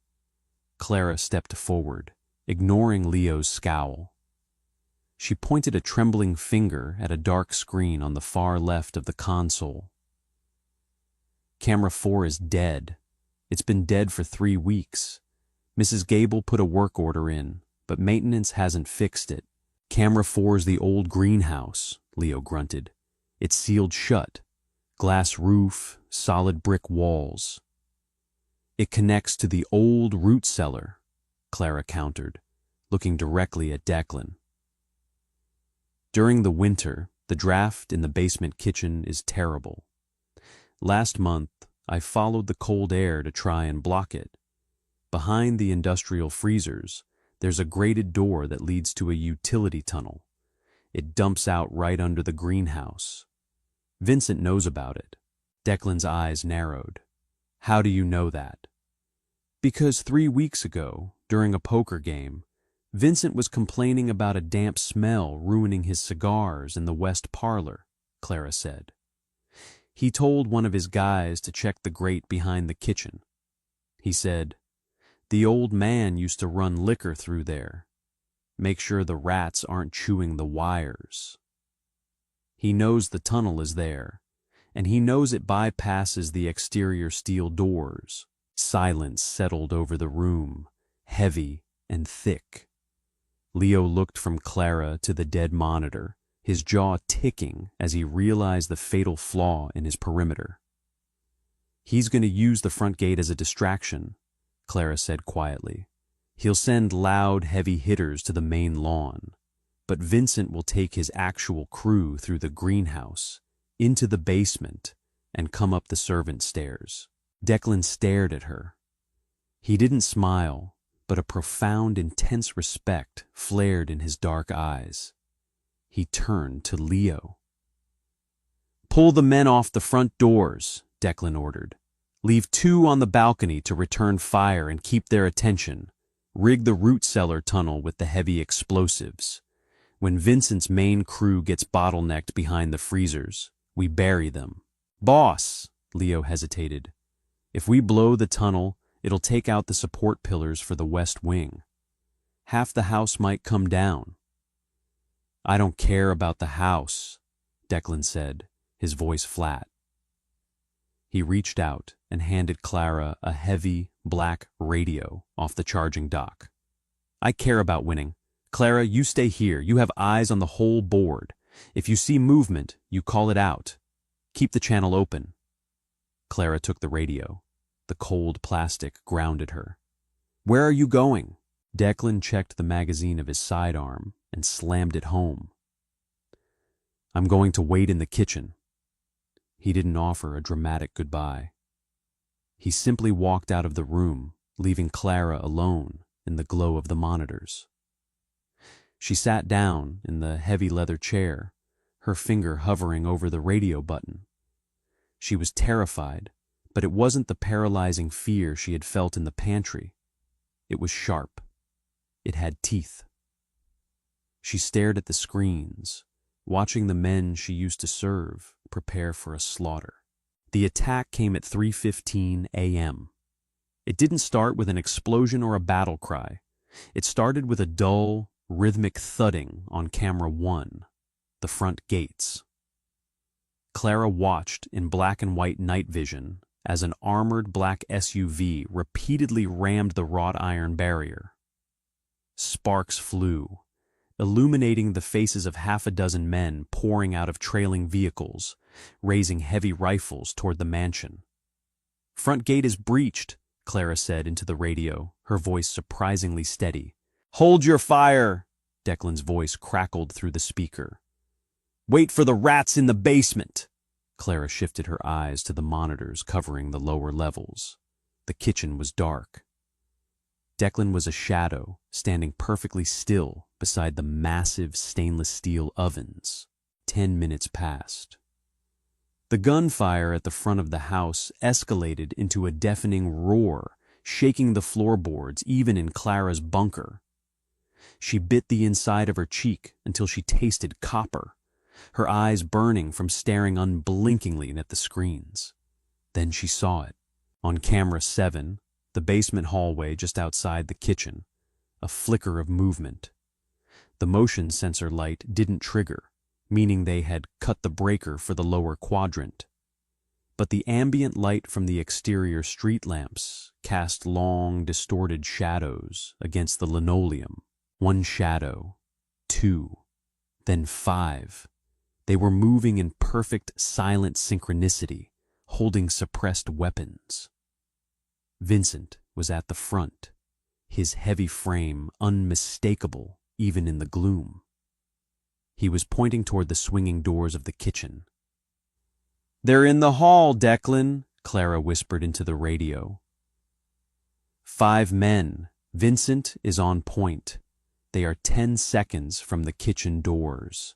Clara stepped forward, ignoring Leo's scowl. She pointed a trembling finger at a dark screen on the far left of the console. "Camera 4 is dead. It's been dead for 3 weeks. Mrs. Gable put a work order in, but maintenance hasn't fixed it. Camera 4's the old greenhouse," Leo grunted. "It's sealed shut. Glass roof, solid brick walls." "It connects to the old root cellar," Clara countered, looking directly at Declan. "During the winter, the draft in the basement kitchen is terrible. Last month, I followed the cold air to try and block it. Behind the industrial freezers, there's a grated door that leads to a utility tunnel. It dumps out right under the greenhouse. Vincent knows about it." Declan's eyes narrowed. "How do you know that?" "Because 3 weeks ago, during a poker game, Vincent was complaining about a damp smell ruining his cigars in the west parlor," Clara said. "He told one of his guys to check the grate behind the kitchen. He said, 'The old man used to run liquor through there. Make sure the rats aren't chewing the wires.' He knows the tunnel is there, and he knows it bypasses the exterior steel doors." Silence settled over the room, heavy and thick. Leo looked from Clara to the dead monitor, his jaw ticking as he realized the fatal flaw in his perimeter. "He's going to use the front gate as a distraction," Clara said quietly. "He'll send loud, heavy hitters to the main lawn, but Vincent will take his actual crew through the greenhouse, into the basement, and come up the servant stairs." Declan stared at her. He didn't smile, but a profound, intense respect flared in his dark eyes. He turned to Leo. "Pull the men off the front doors," Declan ordered. "Leave 2 on the balcony to return fire and keep their attention. Rig the root cellar tunnel with the heavy explosives. When Vincent's main crew gets bottlenecked behind the freezers, we bury them." "Boss," Leo hesitated. "If we blow the tunnel, it'll take out the support pillars for the west wing. Half the house might come down." "I don't care about the house," Declan said, his voice flat. He reached out and handed Clara a heavy, black radio off the charging dock. "I care about winning. Clara, you stay here. You have eyes on the whole board. If you see movement, you call it out. Keep the channel open." Clara took the radio. The cold plastic grounded her. "Where are you going?" Declan checked the magazine of his sidearm and slammed it home. "I'm going to wait in the kitchen." He didn't offer a dramatic goodbye. He simply walked out of the room, leaving Clara alone in the glow of the monitors. She sat down in the heavy leather chair, her finger hovering over the radio button. She was terrified, but it wasn't the paralyzing fear she had felt in the pantry. It was sharp. It had teeth. She stared at the screens, watching the men she used to serve prepare for a slaughter. The attack came at 3:15 a.m. It didn't start with an explosion or a battle cry. It started with a dull, rhythmic thudding on camera 1, the front gates. Clara watched in black and white night vision as an armored black SUV repeatedly rammed the wrought iron barrier. Sparks flew, illuminating the faces of half a dozen men pouring out of trailing vehicles, raising heavy rifles toward the mansion. "Front gate is breached," Clara said into the radio, her voice surprisingly steady. "Hold your fire," Declan's voice crackled through the speaker. "Wait for the rats in the basement." Clara shifted her eyes to the monitors covering the lower levels. The kitchen was dark. Declan was a shadow, standing perfectly still beside the massive stainless steel ovens. 10 minutes passed. The gunfire at the front of the house escalated into a deafening roar, shaking the floorboards even in Clara's bunker. She bit the inside of her cheek until she tasted copper, her eyes burning from staring unblinkingly at the screens. Then she saw it. On camera 7, the basement hallway just outside the kitchen, a flicker of movement. The motion sensor light didn't trigger, meaning they had cut the breaker for the lower quadrant. But the ambient light from the exterior street lamps cast long, distorted shadows against the linoleum. 1 shadow, 2, then 5. They were moving in perfect, silent synchronicity, holding suppressed weapons. Vincent was at the front, his heavy frame unmistakable even in the gloom. He was pointing toward the swinging doors of the kitchen. "They're in the hall, Declan," Clara whispered into the radio. 5 men. Vincent is on point. They are 10 seconds from the kitchen doors.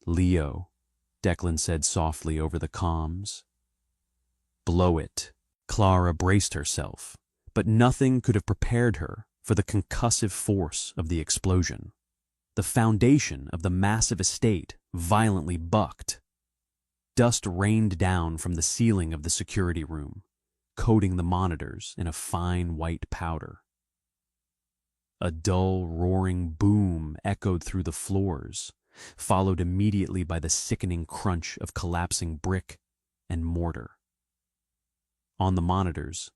"Leo," Declan said softly over the comms. "Blow it." Clara braced herself, but nothing could have prepared her for the concussive force of the explosion. The foundation of the massive estate violently bucked. Dust rained down from the ceiling of the security room, coating the monitors in a fine white powder. A dull, roaring boom echoed through the floors, followed immediately by the sickening crunch of collapsing brick and mortar. On the monitors,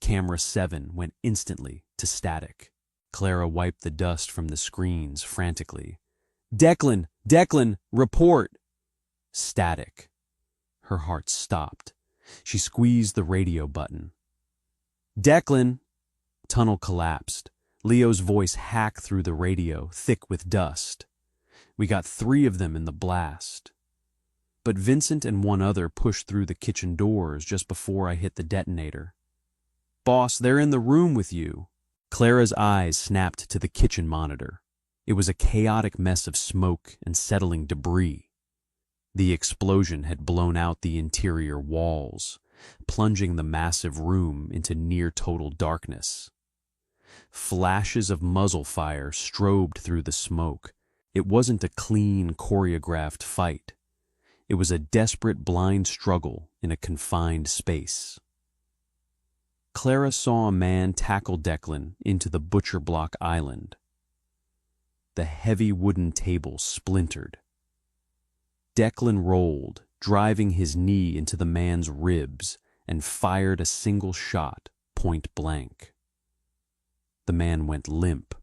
camera 7 went instantly to static. Clara wiped the dust from the screens frantically. "Declan! Declan! Report!" Static. Her heart stopped. She squeezed the radio button. "Declan!" Tunnel collapsed. Leo's voice hacked through the radio, thick with dust. "We got 3 of them in the blast. But Vincent and 1 other pushed through the kitchen doors just before I hit the detonator. Boss, they're in the room with you." Clara's eyes snapped to the kitchen monitor. It was a chaotic mess of smoke and settling debris. The explosion had blown out the interior walls, plunging the massive room into near-total darkness. Flashes of muzzle fire strobed through the smoke. It wasn't a clean, choreographed fight. It was a desperate, blind struggle in a confined space. Clara saw a man tackle Declan into the butcher block island. The heavy wooden table splintered. Declan rolled, driving his knee into the man's ribs, and fired a single shot, point blank. The man went limp,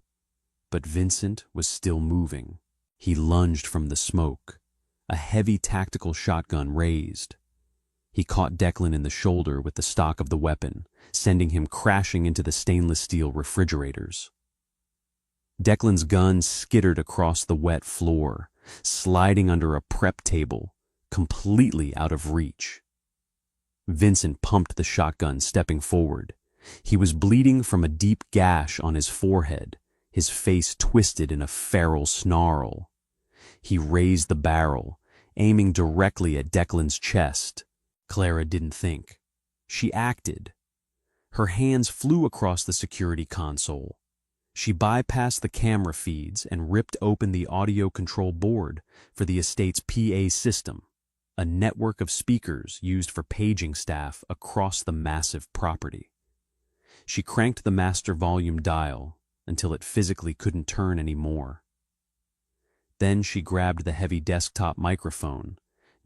but Vincent was still moving. He lunged from the smoke, a heavy tactical shotgun raised. He caught Declan in the shoulder with the stock of the weapon, sending him crashing into the stainless steel refrigerators. Declan's gun skittered across the wet floor, sliding under a prep table, completely out of reach. Vincent pumped the shotgun, stepping forward. He was bleeding from a deep gash on his forehead, his face twisted in a feral snarl. He raised the barrel, aiming directly at Declan's chest. Clara didn't think. She acted. Her hands flew across the security console. She bypassed the camera feeds and ripped open the audio control board for the estate's PA system, a network of speakers used for paging staff across the massive property. She cranked the master volume dial until it physically couldn't turn anymore. Then she grabbed the heavy desktop microphone,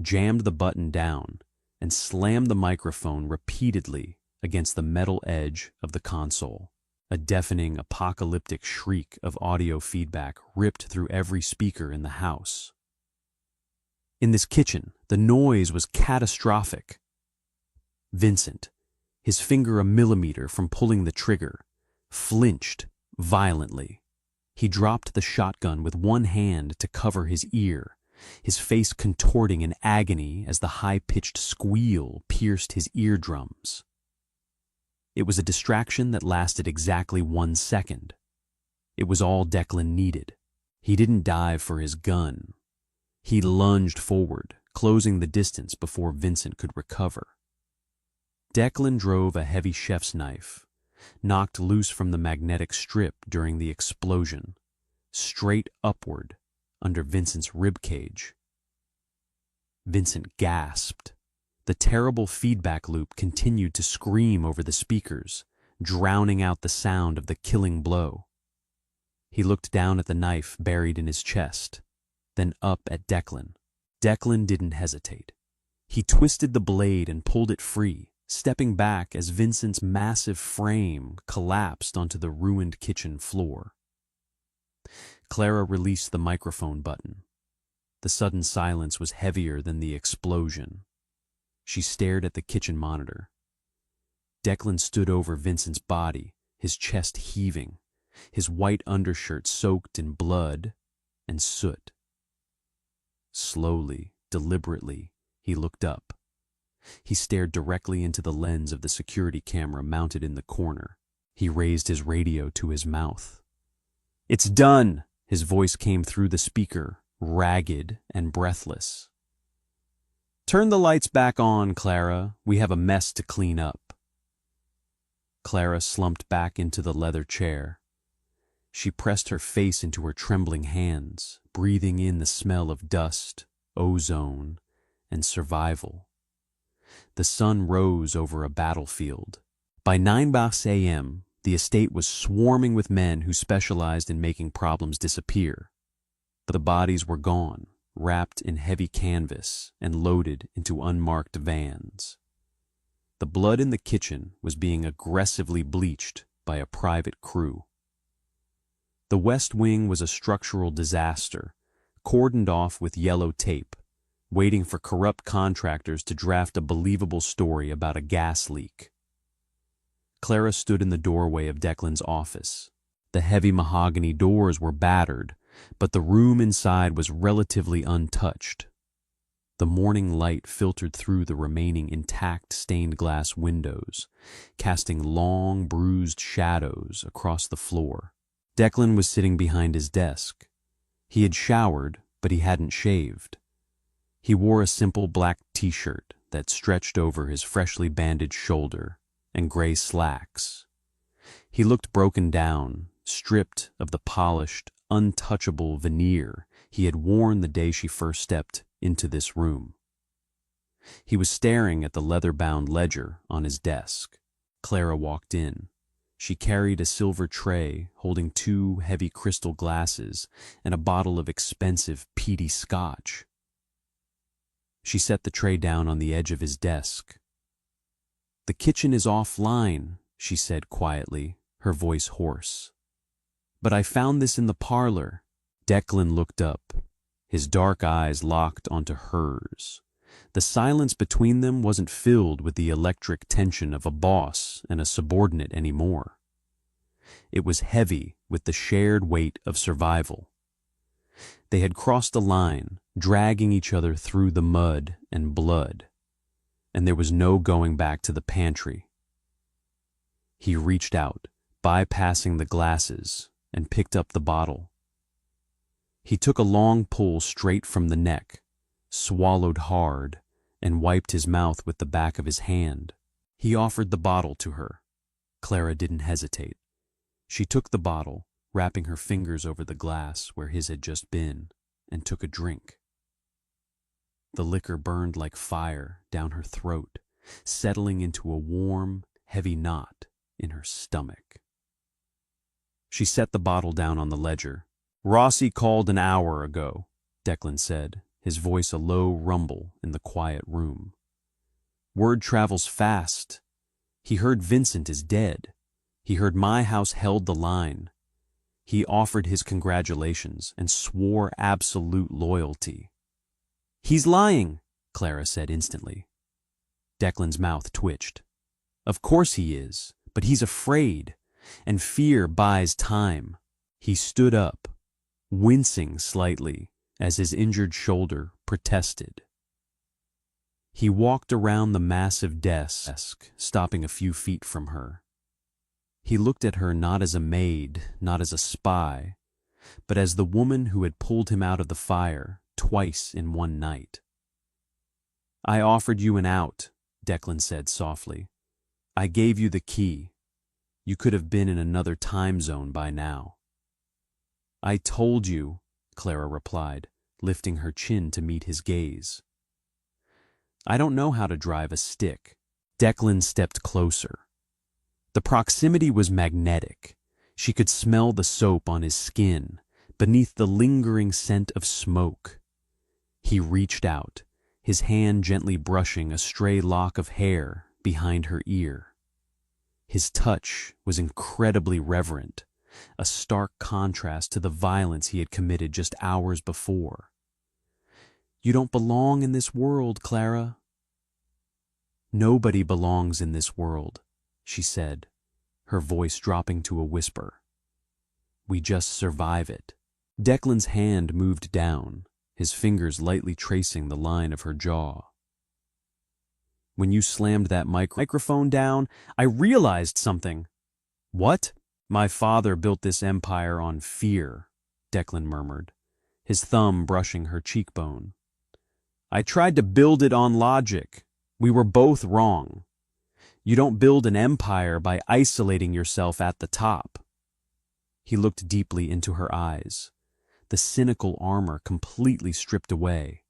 jammed the button down, and slammed the microphone repeatedly against the metal edge of the console. A deafening, apocalyptic shriek of audio feedback ripped through every speaker in the house. In this kitchen, the noise was catastrophic. Vincent, his finger a millimeter from pulling the trigger, flinched violently. He dropped the shotgun with one hand to cover his ear, his face contorting in agony as the high-pitched squeal pierced his eardrums. It was a distraction that lasted exactly 1 second. It was all Declan needed. He didn't dive for his gun. He lunged forward, closing the distance before Vincent could recover. Declan drove a heavy chef's knife, knocked loose from the magnetic strip during the explosion, straight upward under Vincent's ribcage. Vincent gasped. The terrible feedback loop continued to scream over the speakers, drowning out the sound of the killing blow. He looked down at the knife buried in his chest, then up at Declan. Declan didn't hesitate. He twisted the blade and pulled it free, stepping back as Vincent's massive frame collapsed onto the ruined kitchen floor. Clara released the microphone button. The sudden silence was heavier than the explosion. She stared at the kitchen monitor. Declan stood over Vincent's body, his chest heaving, his white undershirt soaked in blood and soot. Slowly, deliberately, he looked up. He stared directly into the lens of the security camera mounted in the corner. He raised his radio to his mouth. "It's done!" His voice came through the speaker, ragged and breathless. "Turn the lights back on, Clara. We have a mess to clean up." Clara slumped back into the leather chair. She pressed her face into her trembling hands, breathing in the smell of dust, ozone, and survival. The sun rose over a battlefield. By 9 a.m., the estate was swarming with men who specialized in making problems disappear. The bodies were gone, wrapped in heavy canvas and loaded into unmarked vans. The blood in the kitchen was being aggressively bleached by a private crew. The West Wing was a structural disaster, cordoned off with yellow tape, waiting for corrupt contractors to draft a believable story about a gas leak. Clara stood in the doorway of Declan's office. The heavy mahogany doors were battered, but the room inside was relatively untouched. The morning light filtered through the remaining intact stained glass windows, casting long, bruised shadows across the floor. Declan was sitting behind his desk. He had showered, but he hadn't shaved. He wore a simple black t-shirt that stretched over his freshly bandaged shoulder and gray slacks. He looked broken down, stripped of the polished, untouchable veneer he had worn the day she first stepped into this room. He was staring at the leather-bound ledger on his desk. Clara walked in. She carried a silver tray holding 2 heavy crystal glasses and a bottle of expensive peaty scotch. She set the tray down on the edge of his desk. "The kitchen is offline," she said quietly, her voice hoarse. "But I found this in the parlor." Declan looked up, his dark eyes locked onto hers. The silence between them wasn't filled with the electric tension of a boss and a subordinate anymore. It was heavy with the shared weight of survival. They had crossed a line, dragging each other through the mud and blood, and there was no going back to the pantry. He reached out, bypassing the glasses, and picked up the bottle. He took a long pull straight from the neck, swallowed hard, and wiped his mouth with the back of his hand. He offered the bottle to her. Clara didn't hesitate. She took the bottle, wrapping her fingers over the glass where his had just been, and took a drink. The liquor burned like fire down her throat, settling into a warm, heavy knot in her stomach. She set the bottle down on the ledger. "Rossi called an hour ago," Declan said, his voice a low rumble in the quiet room. "Word travels fast. He heard Vincent is dead. He heard my house held the line. He offered his congratulations and swore absolute loyalty." "He's lying," Clara said instantly. Declan's mouth twitched. "Of course he is, but he's afraid, and fear buys time." He stood up, wincing slightly as his injured shoulder protested. He walked around the massive desk, stopping a few feet from her. He looked at her not as a maid, not as a spy, but as the woman who had pulled him out of the fire twice in one night. "I offered you an out," Declan said softly. "I gave you the key. You could have been in another time zone by now." "I told you," Clara replied, lifting her chin to meet his gaze. "I don't know how to drive a stick." Declan stepped closer. The proximity was magnetic. She could smell the soap on his skin, beneath the lingering scent of smoke. He reached out, his hand gently brushing a stray lock of hair behind her ear. His touch was incredibly reverent, a stark contrast to the violence he had committed just hours before. "You don't belong in this world, Clara." "Nobody belongs in this world," she said, her voice dropping to a whisper. "We just survive it." Declan's hand moved down, his fingers lightly tracing the line of her jaw. "When you slammed that microphone down, I realized something." "What?" "My father built this empire on fear," Declan murmured, his thumb brushing her cheekbone. "I tried to build it on logic. We were both wrong. You don't build an empire by isolating yourself at the top." He looked deeply into her eyes, the cynical armor completely stripped away.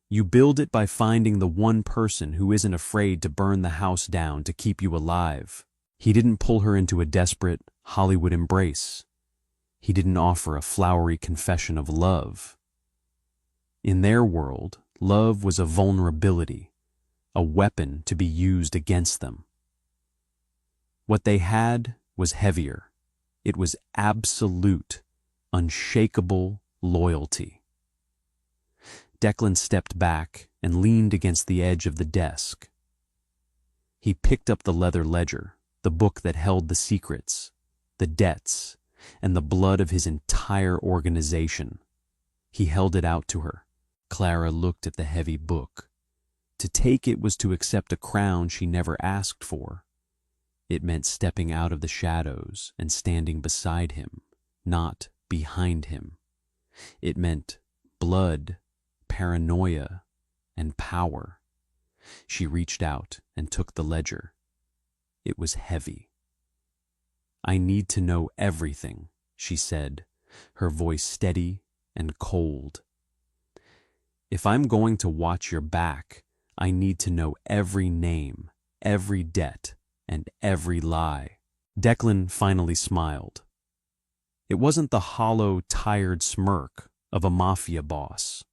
"You build it by finding the one person who isn't afraid to burn the house down to keep you alive." He didn't pull her into a desperate Hollywood embrace. He didn't offer a flowery confession of love. In their world, love was a vulnerability, a weapon to be used against them. What they had was heavier. It was absolute, unshakable loyalty. Declan stepped back and leaned against the edge of the desk. He picked up the leather ledger, the book that held the secrets, the debts, and the blood of his entire organization. He held it out to her. Clara looked at the heavy book. To take it was to accept a crown she never asked for. It meant stepping out of the shadows and standing beside him, not behind him. It meant blood, paranoia, and power. She reached out and took the ledger. It was heavy. "I need to know everything," she said, her voice steady and cold. "If I'm going to watch your back, I need to know every name, every debt, and every lie." Declan finally smiled. It wasn't the hollow, tired smirk of a mafia boss.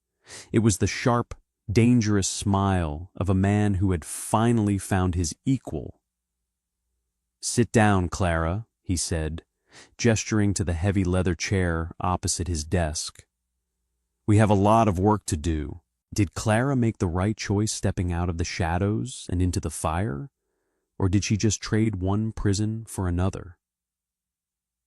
It was the sharp, dangerous smile of a man who had finally found his equal. "Sit down, Clara," he said, gesturing to the heavy leather chair opposite his desk. "We have a lot of work to do." Did Clara make the right choice stepping out of the shadows and into the fire? Or did she just trade one prison for another?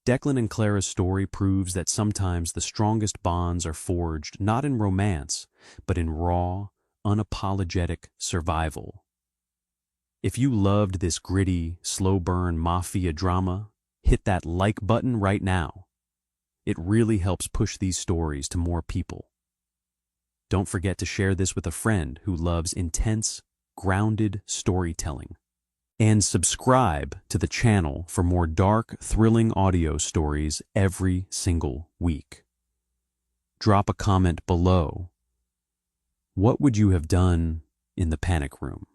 Declan and Clara's story proves that sometimes the strongest bonds are forged not in romance, but in raw, unapologetic survival. If you loved this gritty, slow-burn mafia drama, hit that like button right now. It really helps push these stories to more people. Don't forget to share this with a friend who loves intense, grounded storytelling. And subscribe to the channel for more dark, thrilling audio stories every single week. Drop a comment below. What would you have done in the panic room?